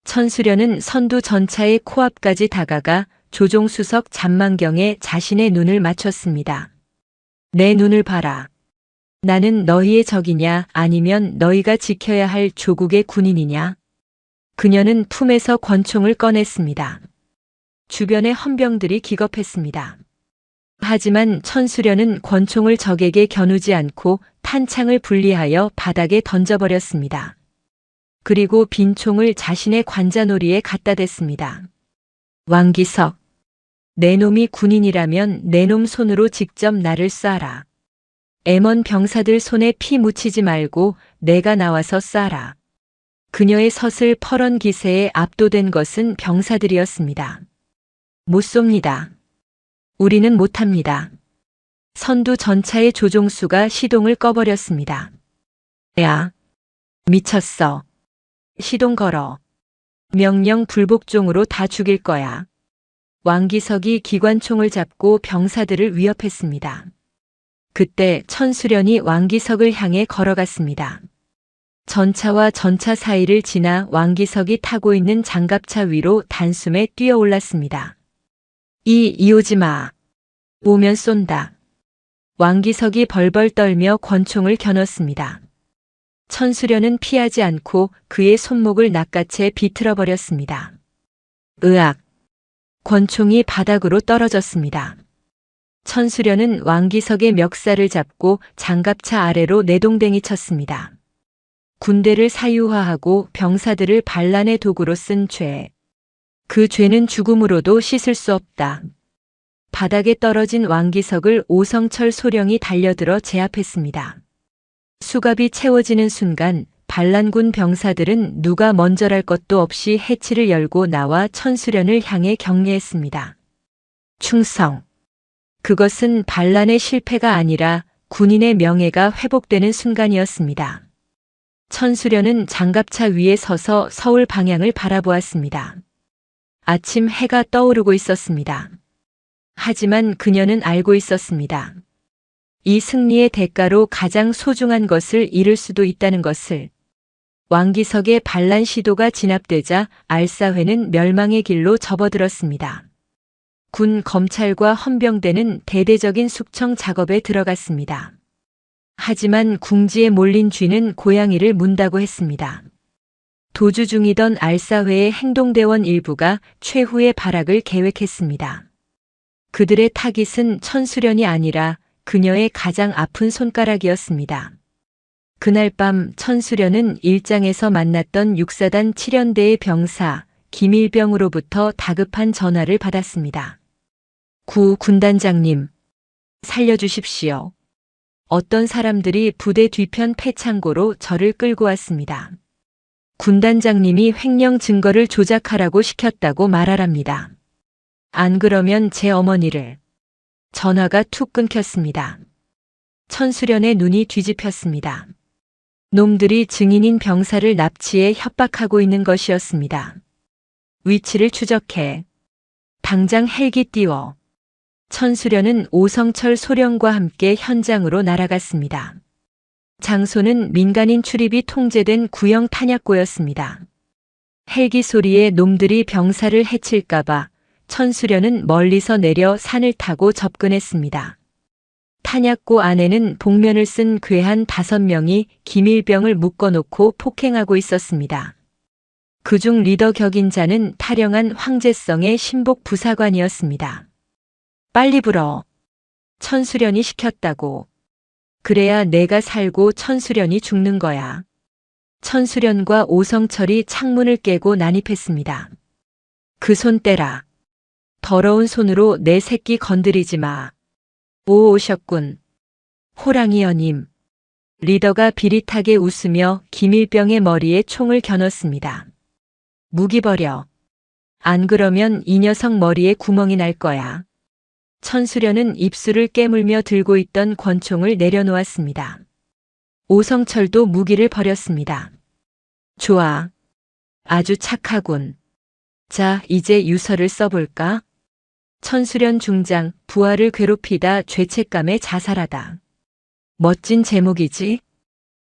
천수련은 선두 전차의 코앞까지 다가가 조종수석 잠만경에 자신의 눈을 맞췄습니다. 내 눈을 봐라. 나는 너희의 적이냐 아니면 너희가 지켜야 할 조국의 군인이냐? 그녀는 품에서 권총을 꺼냈습니다. 주변의 헌병들이 기겁했습니다. 하지만 천수련은 권총을 적에게 겨누지 않고 탄창을 분리하여 바닥에 던져버렸습니다. 그리고 빈 총을 자신의 관자놀이에 갖다 댔습니다. 왕기석, 내 놈이 군인이라면 내 놈 손으로 직접 나를 쏴라. M1 병사들 손에 피 묻히지 말고 내가 나와서 쏴라. 그녀의 서슬 퍼런 기세에 압도된 것은 병사들이었습니다. 못 쏩니다. 우리는 못합니다. 선두 전차의 조종수가 시동을 꺼버렸습니다. 야, 미쳤어. 시동 걸어. 명령 불복종으로 다 죽일 거야. 왕기석이 기관총을 잡고 병사들을 위협했습니다. 그때 천수련이 왕기석을 향해 걸어갔습니다. 전차와 전차 사이를 지나 왕기석이 타고 있는 장갑차 위로 단숨에 뛰어 올랐습니다. 이오지 마. 오면 쏜다. 왕기석이 벌벌 떨며 권총을 겨눴습니다. 천수련은 피하지 않고 그의 손목을 낚아채 비틀어 버렸습니다. 으악! 권총이 바닥으로 떨어졌습니다. 천수련은 왕기석의 멱살을 잡고 장갑차 아래로 내동댕이 쳤습니다. 군대를 사유화하고 병사들을 반란의 도구로 쓴 죄. 그 죄는 죽음으로도 씻을 수 없다. 바닥에 떨어진 왕기석을 오성철 소령이 달려들어 제압했습니다. 수갑이 채워지는 순간 반란군 병사들은 누가 먼저랄 것도 없이 해치를 열고 나와 천수련을 향해 격려했습니다. 충성. 그것은 반란의 실패가 아니라 군인의 명예가 회복되는 순간이었습니다. 천수련은 장갑차 위에 서서 서울 방향을 바라보았습니다. 아침 해가 떠오르고 있었습니다. 하지만 그녀는 알고 있었습니다. 이 승리의 대가로 가장 소중한 것을 잃을 수도 있다는 것을. 왕기석의 반란 시도가 진압되자 알사회는 멸망의 길로 접어들었습니다. 군, 검찰과 헌병대는 대대적인 숙청 작업에 들어갔습니다. 하지만 궁지에 몰린 쥐는 고양이를 문다고 했습니다. 도주 중이던 알사회의 행동대원 일부가 최후의 발악을 계획했습니다. 그들의 타깃은 천수련이 아니라 그녀의 가장 아픈 손가락이었습니다. 그날 밤 천수련은 일장에서 만났던 육사단 7연대의 병사 김일병으로부터 다급한 전화를 받았습니다. 구 군단장님, 살려주십시오. 어떤 사람들이 부대 뒤편 폐창고로 저를 끌고 왔습니다. 군단장님이 횡령 증거를 조작하라고 시켰다고 말하랍니다. 안 그러면 제 어머니를. 전화가 툭 끊겼습니다. 천수련의 눈이 뒤집혔습니다. 놈들이 증인인 병사를 납치해 협박하고 있는 것이었습니다. 위치를 추적해. 당장 헬기 띄워. 천수련은 오성철 소령과 함께 현장으로 날아갔습니다. 장소는 민간인 출입이 통제된 구형 탄약고였습니다. 헬기 소리에 놈들이 병사를 해칠까봐 천수련은 멀리서 내려 산을 타고 접근했습니다. 탄약고 안에는 복면을 쓴 괴한 5명이 김일병을 묶어놓고 폭행하고 있었습니다. 그중 리더 격인자는 타령한 황제성의 신복 부사관이었습니다. 빨리 불어. 천수련이 시켰다고. 그래야 내가 살고 천수련이 죽는 거야. 천수련과 오성철이 창문을 깨고 난입했습니다. 그 손 떼라. 더러운 손으로 내 새끼 건드리지 마. 오 오셨군. 호랑이 여님. 리더가 비릿하게 웃으며 김일병의 머리에 총을 겨눴습니다. 무기 버려. 안 그러면 이 녀석 머리에 구멍이 날 거야. 천수련은 입술을 깨물며 들고 있던 권총을 내려놓았습니다. 오성철도 무기를 버렸습니다. 좋아. 아주 착하군. 자, 이제 유서를 써볼까? 천수련 중장, 부하를 괴롭히다 죄책감에 자살하다. 멋진 제목이지?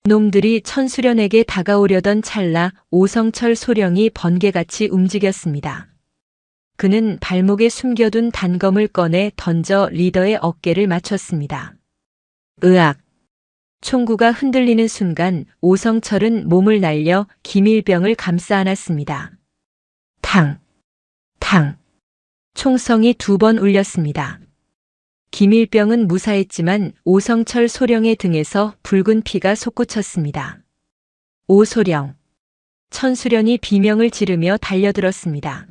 놈들이 천수련에게 다가오려던 찰나 오성철 소령이 번개같이 움직였습니다. 그는 발목에 숨겨둔 단검을 꺼내 던져 리더의 어깨를 맞췄습니다. 으악! 총구가 흔들리는 순간 오성철은 몸을 날려 김일병을 감싸 안았습니다. 탕! 탕! 총성이 2번 울렸습니다. 김일병은 무사했지만 오성철 소령의 등에서 붉은 피가 솟구쳤습니다. 오소령! 천수련이 비명을 지르며 달려들었습니다.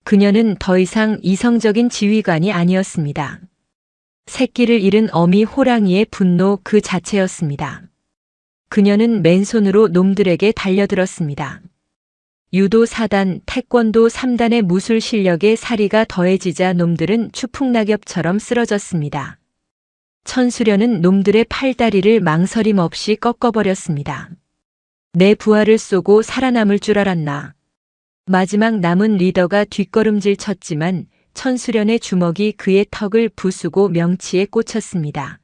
그녀는 더 이상 이성적인 지휘관이 아니었습니다. 새끼를 잃은 어미 호랑이의 분노 그 자체였습니다. 그녀는 맨손으로 놈들에게 달려들었습니다. 유도 4단, 태권도 3단의 무술 실력에 사리가 더해지자 놈들은 추풍낙엽처럼 쓰러졌습니다. 천수련은 놈들의 팔다리를 망설임 없이 꺾어버렸습니다. 내 부하를 쏘고 살아남을 줄 알았나. 마지막 남은 리더가 뒷걸음질 쳤지만 천수련의 주먹이 그의 턱을 부수고 명치에 꽂혔습니다.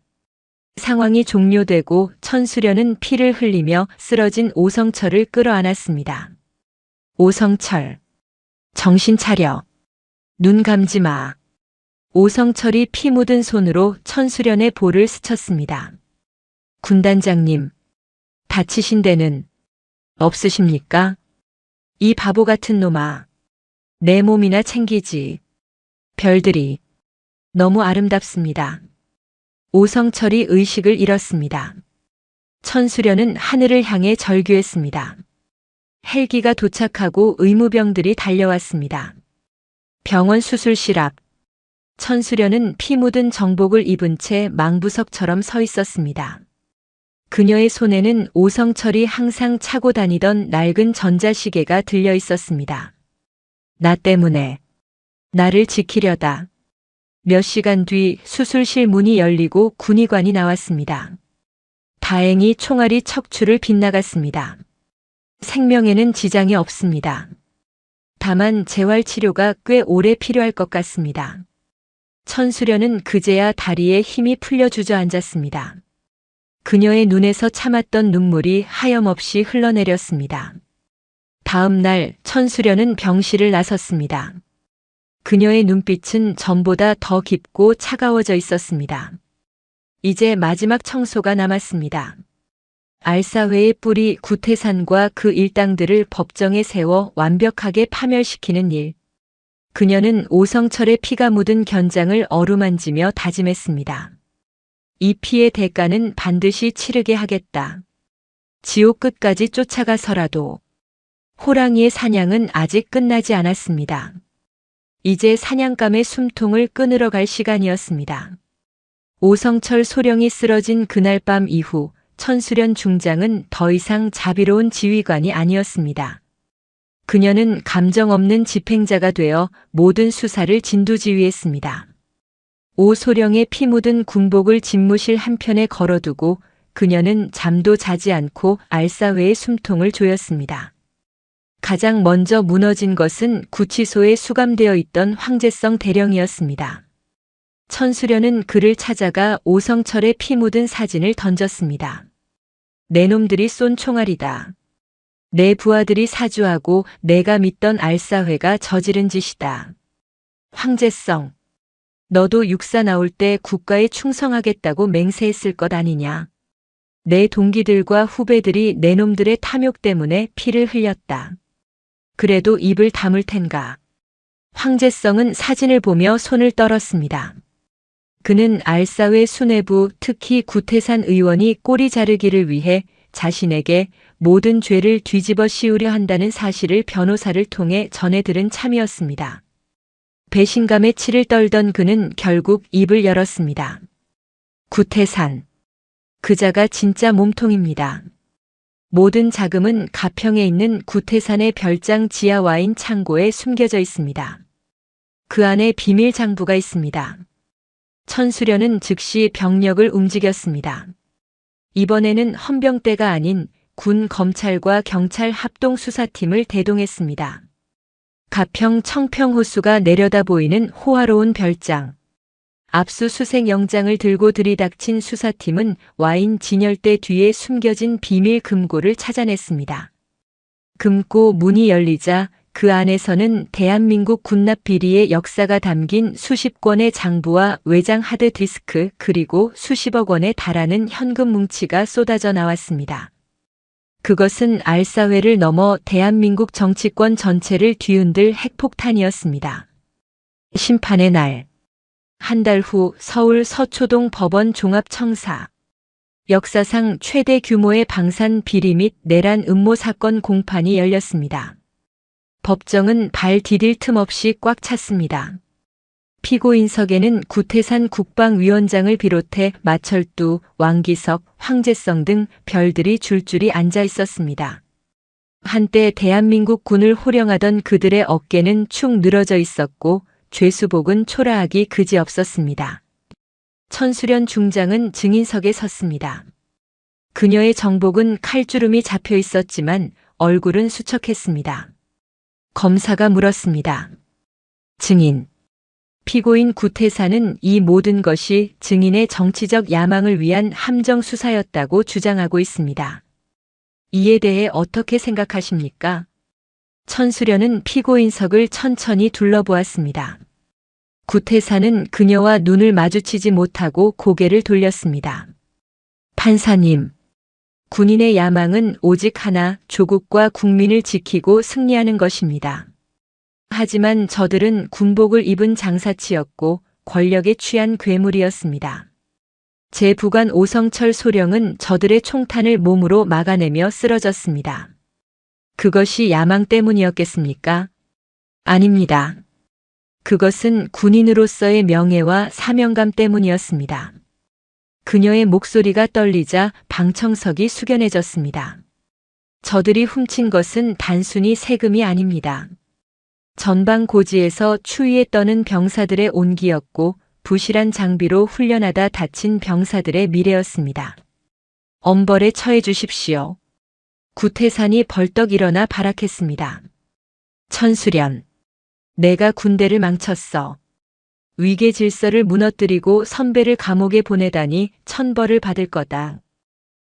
상황이 종료되고 천수련은 피를 흘리며 쓰러진 오성철을 끌어안았습니다. 오성철, 정신 차려. 눈 감지 마. 오성철이 피 묻은 손으로 천수련의 볼을 스쳤습니다. 군단장님, 다치신 데는 없으십니까? 이 바보 같은 놈아. 내 몸이나 챙기지. 별들이 너무 아름답습니다. 오성철이 의식을 잃었습니다. 천수련은 하늘을 향해 절규했습니다. 헬기가 도착하고 의무병들이 달려왔습니다. 병원 수술실 앞. 천수련은 피 묻은 정복을 입은 채 망부석처럼 서 있었습니다. 그녀의 손에는 오성철이 항상 차고 다니던 낡은 전자시계가 들려 있었습니다. 나 때문에. 나를 지키려다. 몇 시간 뒤 수술실 문이 열리고 군의관이 나왔습니다. 다행히 총알이 척추를 빗나갔습니다. 생명에는 지장이 없습니다. 다만 재활치료가 꽤 오래 필요할 것 같습니다. 천수련은 그제야 다리에 힘이 풀려 주저앉았습니다. 그녀의 눈에서 참았던 눈물이 하염없이 흘러내렸습니다. 다음 날 천수련은 병실을 나섰습니다. 그녀의 눈빛은 전보다 더 깊고 차가워져 있었습니다. 이제 마지막 청소가 남았습니다. 알사회의 뿌리 구태산과 그 일당들을 법정에 세워 완벽하게 파멸시키는 일. 그녀는 오성철의 피가 묻은 견장을 어루만지며 다짐했습니다. 이 피의 대가는 반드시 치르게 하겠다. 지옥 끝까지 쫓아가서라도. 호랑이의 사냥은 아직 끝나지 않았습니다. 이제 사냥감의 숨통을 끊으러 갈 시간이었습니다. 오성철 소령이 쓰러진 그날 밤 이후 천수련 중장은 더 이상 자비로운 지휘관이 아니었습니다. 그녀는 감정 없는 집행자가 되어 모든 수사를 진두지휘했습니다. 오소령의 피 묻은 군복을 집무실 한편에 걸어두고 그녀는 잠도 자지 않고 알사회의 숨통을 조였습니다. 가장 먼저 무너진 것은 구치소에 수감되어 있던 황제성 대령이었습니다. 천수련은 그를 찾아가 오성철의 피 묻은 사진을 던졌습니다. 내 놈들이 쏜 총알이다. 내 부하들이 사주하고 내가 믿던 알사회가 저지른 짓이다. 황제성, 너도 육사 나올 때 국가에 충성하겠다고 맹세했을 것 아니냐. 내 동기들과 후배들이 내 놈들의 탐욕 때문에 피를 흘렸다. 그래도 입을 다물 텐가. 황제성은 사진을 보며 손을 떨었습니다. 그는 알사회 수뇌부, 특히 구태산 의원이 꼬리 자르기를 위해 자신에게 모든 죄를 뒤집어 씌우려 한다는 사실을 변호사를 통해 전해 들은 참이었습니다. 배신감에 치를 떨던 그는 결국 입을 열었습니다. 구태산. 그자가 진짜 몸통입니다. 모든 자금은 가평에 있는 구태산의 별장 지하 와인 창고에 숨겨져 있습니다. 그 안에 비밀 장부가 있습니다. 천수련은 즉시 병력을 움직였습니다. 이번에는 헌병대가 아닌 군 검찰과 경찰 합동 수사팀을 대동했습니다. 가평 청평 호수가 내려다 보이는 호화로운 별장. 압수수색 영장을 들고 들이닥친 수사팀은 와인 진열대 뒤에 숨겨진 비밀 금고를 찾아냈습니다. 금고 문이 열리자 그 안에서는 대한민국 군납 비리의 역사가 담긴 수십 권의 장부와 외장 하드디스크 그리고 수십억 원에 달하는 현금 뭉치가 쏟아져 나왔습니다. 그것은 알사회를 넘어 대한민국 정치권 전체를 뒤흔들 핵폭탄이었습니다. 심판의 날. 한 달 후 서울 서초동 법원 종합청사. 역사상 최대 규모의 방산 비리 및 내란 음모 사건 공판이 열렸습니다. 법정은 발 디딜 틈 없이 꽉 찼습니다. 피고인석에는 구태산 국방위원장을 비롯해 마철두, 왕기석, 황제성 등 별들이 줄줄이 앉아 있었습니다. 한때 대한민국 군을 호령하던 그들의 어깨는 축 늘어져 있었고 죄수복은 초라하기 그지없었습니다. 천수련 중장은 증인석에 섰습니다. 그녀의 정복은 칼주름이 잡혀 있었지만 얼굴은 수척했습니다. 검사가 물었습니다. 증인. 피고인 구태산은 이 모든 것이 증인의 정치적 야망을 위한 함정 수사였다고 주장하고 있습니다. 이에 대해 어떻게 생각하십니까? 천수련은 피고인석을 천천히 둘러보았습니다. 구태산은 그녀와 눈을 마주치지 못하고 고개를 돌렸습니다. 판사님, 군인의 야망은 오직 하나, 조국과 국민을 지키고 승리하는 것입니다. 하지만 저들은 군복을 입은 장사치였고 권력에 취한 괴물이었습니다. 제 부관 오성철 소령은 저들의 총탄을 몸으로 막아내며 쓰러졌습니다. 그것이 야망 때문이었겠습니까? 아닙니다. 그것은 군인으로서의 명예와 사명감 때문이었습니다. 그녀의 목소리가 떨리자 방청석이 숙연해졌습니다. 저들이 훔친 것은 단순히 세금이 아닙니다. 전방 고지에서 추위에 떠는 병사들의 온기였고 부실한 장비로 훈련하다 다친 병사들의 미래였습니다. 엄벌에 처해 주십시오. 구태산이 벌떡 일어나 발악했습니다. 천수련. 내가 군대를 망쳤어. 위계 질서를 무너뜨리고 선배를 감옥에 보내다니 천벌을 받을 거다.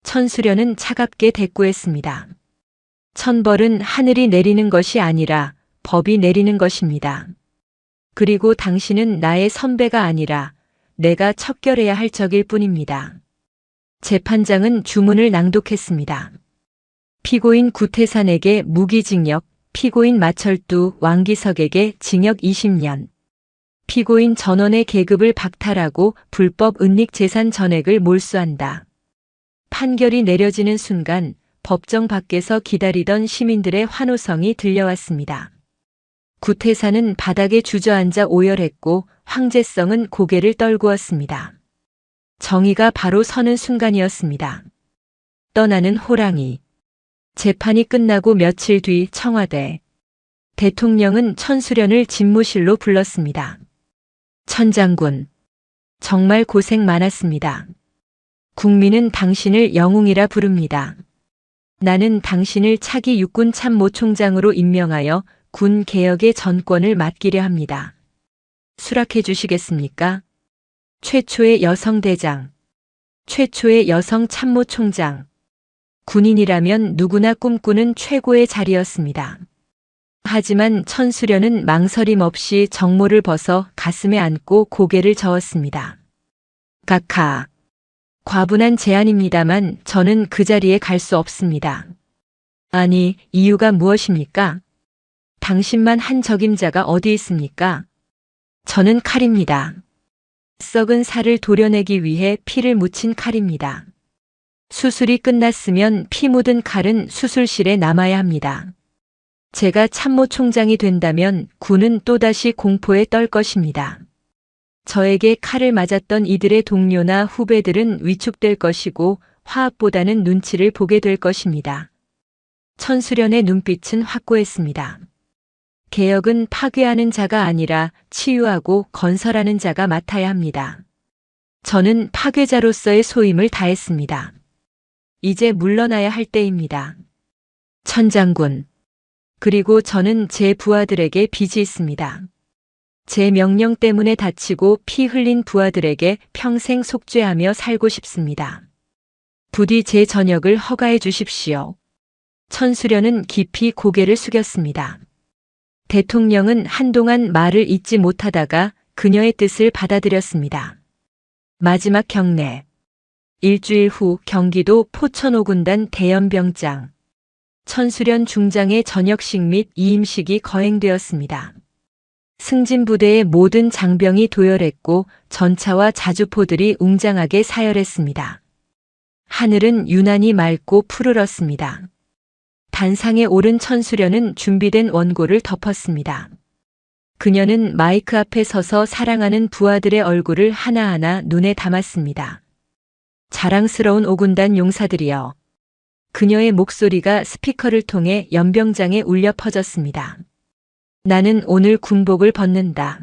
천수련은 차갑게 대꾸했습니다. 천벌은 하늘이 내리는 것이 아니라 법이 내리는 것입니다. 그리고 당신은 나의 선배가 아니라 내가 척결해야 할 적일 뿐입니다. 재판장은 주문을 낭독했습니다. 피고인 구태산에게 무기징역, 피고인 마철두, 왕기석에게 징역 20년. 피고인 전원의 계급을 박탈하고 불법 은닉 재산 전액을 몰수한다. 판결이 내려지는 순간 법정 밖에서 기다리던 시민들의 환호성이 들려왔습니다. 구태산은 바닥에 주저앉아 오열했고 황제성은 고개를 떨구었습니다. 정의가 바로 서는 순간이었습니다. 떠나는 호랑이. 재판이 끝나고 며칠 뒤 청와대. 대통령은 천수련을 집무실로 불렀습니다. 천장군, 정말 고생 많았습니다. 국민은 당신을 영웅이라 부릅니다. 나는 당신을 차기 육군 참모총장으로 임명하여 군 개혁의 전권을 맡기려 합니다. 수락해 주시겠습니까? 최초의 여성 대장, 최초의 여성 참모총장. 군인이라면 누구나 꿈꾸는 최고의 자리였습니다. 하지만 천수련은 망설임 없이 정모를 벗어 가슴에 안고 고개를 저었습니다. 각하. 과분한 제안입니다만 저는 그 자리에 갈 수 없습니다. 아니, 이유가 무엇입니까? 당신만 한 적임자가 어디 있습니까? 저는 칼입니다. 썩은 살을 도려내기 위해 피를 묻힌 칼입니다. 수술이 끝났으면 피 묻은 칼은 수술실에 남아야 합니다. 제가 참모총장이 된다면 군은 또다시 공포에 떨 것입니다. 저에게 칼을 맞았던 이들의 동료나 후배들은 위축될 것이고 화합보다는 눈치를 보게 될 것입니다. 천수련의 눈빛은 확고했습니다. 개혁은 파괴하는 자가 아니라 치유하고 건설하는 자가 맡아야 합니다. 저는 파괴자로서의 소임을 다했습니다. 이제 물러나야 할 때입니다. 천장군. 그리고 저는 제 부하들에게 빚이 있습니다. 제 명령 때문에 다치고 피 흘린 부하들에게 평생 속죄하며 살고 싶습니다. 부디 제 전역을 허가해 주십시오. 천수련은 깊이 고개를 숙였습니다. 대통령은 한동안 말을 잇지 못하다가 그녀의 뜻을 받아들였습니다. 마지막 경례. 일주일 후 경기도 포천 5군단 대연병장. 천수련 중장의 전역식 및 이임식이 거행되었습니다. 승진부대의 모든 장병이 도열했고 전차와 자주포들이 웅장하게 사열했습니다. 하늘은 유난히 맑고 푸르렀습니다. 단상에 오른 천수련은 준비된 원고를 덮었습니다. 그녀는 마이크 앞에 서서 사랑하는 부하들의 얼굴을 하나하나 눈에 담았습니다. 자랑스러운 5군단 용사들이여. 그녀의 목소리가 스피커를 통해 연병장에 울려 퍼졌습니다. 나는 오늘 군복을 벗는다.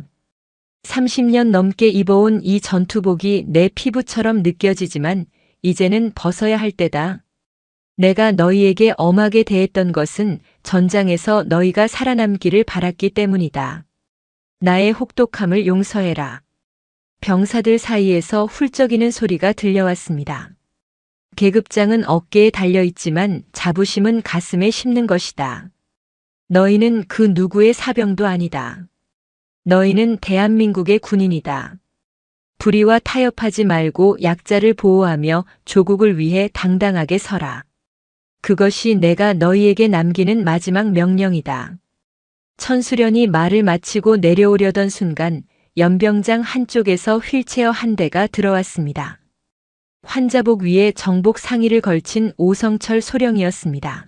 30년 넘게 입어온 이 전투복이 내 피부처럼 느껴지지만 이제는 벗어야 할 때다. 내가 너희에게 엄하게 대했던 것은 전장에서 너희가 살아남기를 바랐기 때문이다. 나의 혹독함을 용서해라. 병사들 사이에서 훌쩍이는 소리가 들려왔습니다. 계급장은 어깨에 달려있지만 자부심은 가슴에 심는 것이다. 너희는 그 누구의 사병도 아니다. 너희는 대한민국의 군인이다. 불의와 타협하지 말고 약자를 보호하며 조국을 위해 당당하게 서라. 그것이 내가 너희에게 남기는 마지막 명령이다. 천수련이 말을 마치고 내려오려던 순간 연병장 한쪽에서 휠체어 한 대가 들어왔습니다. 환자복 위에 정복 상의를 걸친 오성철 소령이었습니다.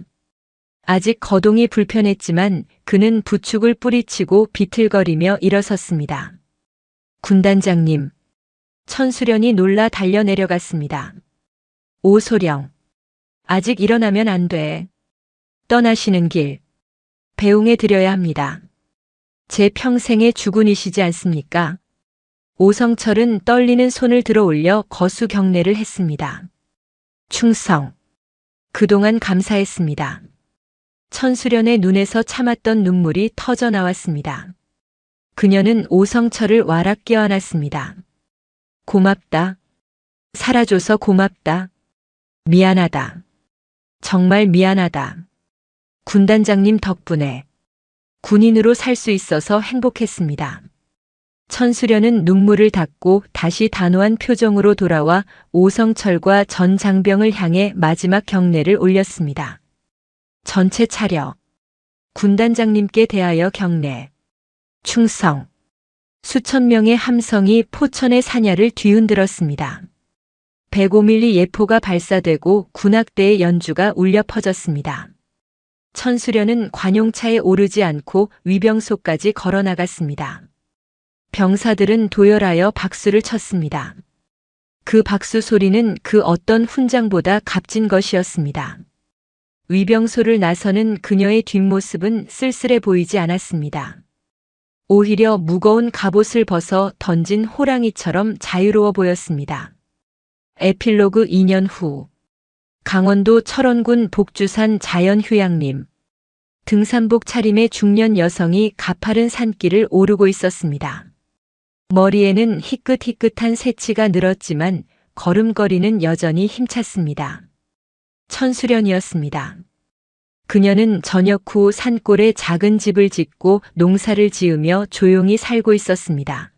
아직 거동이 불편했지만 그는 부축을 뿌리치고 비틀거리며 일어섰습니다. 군단장님. 천수련이 놀라 달려 내려갔습니다. 오소령. 아직 일어나면 안 돼. 떠나시는 길. 배웅해 드려야 합니다. 제 평생의 주군이시지 않습니까? 오성철은 떨리는 손을 들어 올려 거수 경례를 했습니다. 충성. 그동안 감사했습니다. 천수련의 눈에서 참았던 눈물이 터져 나왔습니다. 그녀는 오성철을 와락 껴안았습니다. 고맙다. 살아줘서 고맙다. 미안하다. 정말 미안하다. 군단장님 덕분에 군인으로 살 수 있어서 행복했습니다. 천수련은 눈물을 닦고 다시 단호한 표정으로 돌아와 오성철과 전 장병을 향해 마지막 경례를 올렸습니다. 전체 차려. 군단장님께 대하여 경례. 충성. 수천 명의 함성이 포천의 사냐를 뒤흔들었습니다. 105mm 예포가 발사되고 군악대의 연주가 울려 퍼졌습니다. 천수련은 관용차에 오르지 않고 위병소까지 걸어 나갔습니다. 병사들은 도열하여 박수를 쳤습니다. 그 박수 소리는 그 어떤 훈장보다 값진 것이었습니다. 위병소를 나서는 그녀의 뒷모습은 쓸쓸해 보이지 않았습니다. 오히려 무거운 갑옷을 벗어 던진 호랑이처럼 자유로워 보였습니다. 에필로그 2년 후 강원도 철원군 복주산 자연휴양림. 등산복 차림의 중년 여성이 가파른 산길을 오르고 있었습니다. 머리에는 희끗희끗한 새치가 늘었지만 걸음걸이는 여전히 힘찼습니다. 천수련이었습니다. 그녀는 저녁 후 산골에 작은 집을 짓고 농사를 지으며 조용히 살고 있었습니다.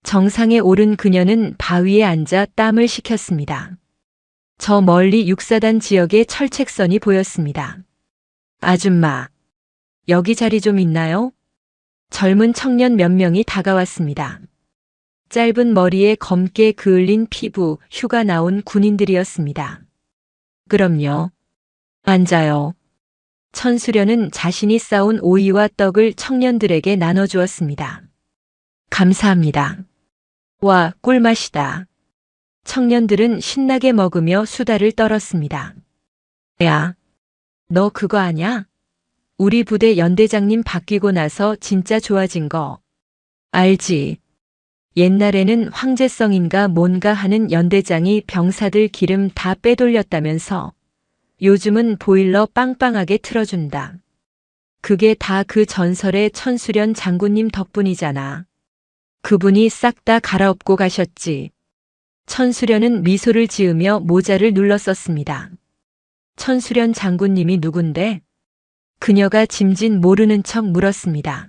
정상에 오른 그녀는 바위에 앉아 땀을 식혔습니다. 저 멀리 육사단 지역의 철책선이 보였습니다. 아줌마, 여기 자리 좀 있나요? 젊은 청년 몇 명이 다가왔습니다. 짧은 머리에 검게 그을린 피부, 휴가 나온 군인들이었습니다. 그럼요. 앉아요. 천수련은 자신이 싸온 오이와 떡을 청년들에게 나눠주었습니다. 감사합니다. 와, 꿀맛이다. 청년들은 신나게 먹으며 수다를 떨었습니다. 야, 너 그거 아냐? 우리 부대 연대장님 바뀌고 나서 진짜 좋아진 거. 알지? 옛날에는 황제성인가 뭔가 하는 연대장이 병사들 기름 다 빼돌렸다면서. 요즘은 보일러 빵빵하게 틀어준다. 그게 다 그 전설의 천수련 장군님 덕분이잖아. 그분이 싹 다 갈아엎고 가셨지. 천수련은 미소를 지으며 모자를 눌렀었습니다. 천수련 장군님이 누군데? 그녀가 짐짓 모르는 척 물었습니다.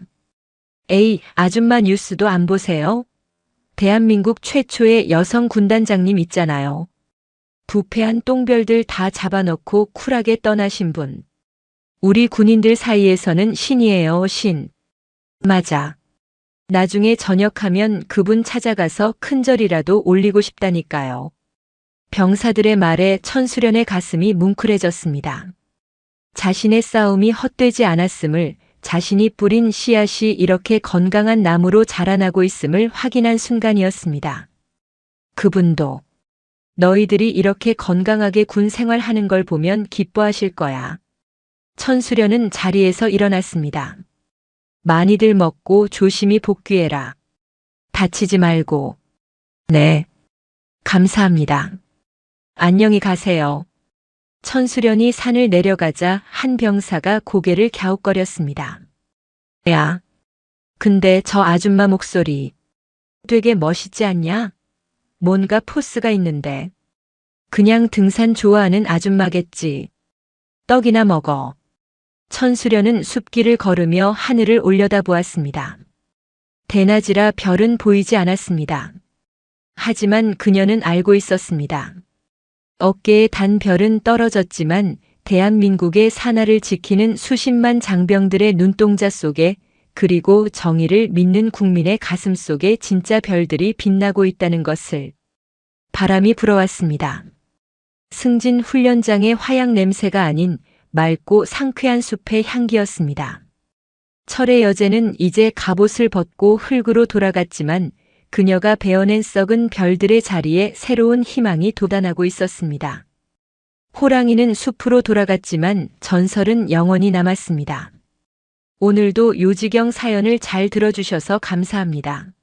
에이, 아줌마 뉴스도 안 보세요? 대한민국 최초의 여성 군단장님 있잖아요. 부패한 똥별들 다 잡아넣고 쿨하게 떠나신 분. 우리 군인들 사이에서는 신이에요, 신. 맞아. 나중에 전역하면 그분 찾아가서 큰절이라도 올리고 싶다니까요. 병사들의 말에 천수련의 가슴이 뭉클해졌습니다. 자신의 싸움이 헛되지 않았음을, 자신이 뿌린 씨앗이 이렇게 건강한 나무로 자라나고 있음을 확인한 순간이었습니다. 그분도 너희들이 이렇게 건강하게 군 생활하는 걸 보면 기뻐하실 거야. 천수련은 자리에서 일어났습니다. 많이들 먹고 조심히 복귀해라. 다치지 말고. 네. 감사합니다. 안녕히 가세요. 천수련이 산을 내려가자 한 병사가 고개를 갸웃거렸습니다. 야, 근데 저 아줌마 목소리 되게 멋있지 않냐? 뭔가 포스가 있는데. 그냥 등산 좋아하는 아줌마겠지. 떡이나 먹어. 천수련은 숲길을 걸으며 하늘을 올려다보았습니다. 대낮이라 별은 보이지 않았습니다. 하지만 그녀는 알고 있었습니다. 어깨에 단 별은 떨어졌지만 대한민국의 산하를 지키는 수십만 장병들의 눈동자 속에, 그리고 정의를 믿는 국민의 가슴 속에 진짜 별들이 빛나고 있다는 것을. 바람이 불어왔습니다. 승진 훈련장의 화약 냄새가 아닌 맑고 상쾌한 숲의 향기였습니다. 철의 여제는 이제 갑옷을 벗고 흙으로 돌아갔지만 그녀가 베어낸 썩은 별들의 자리에 새로운 희망이 돋아나고 있었습니다. 호랑이는 숲으로 돌아갔지만 전설은 영원히 남았습니다. 오늘도 요지경 사연을 잘 들어주셔서 감사합니다.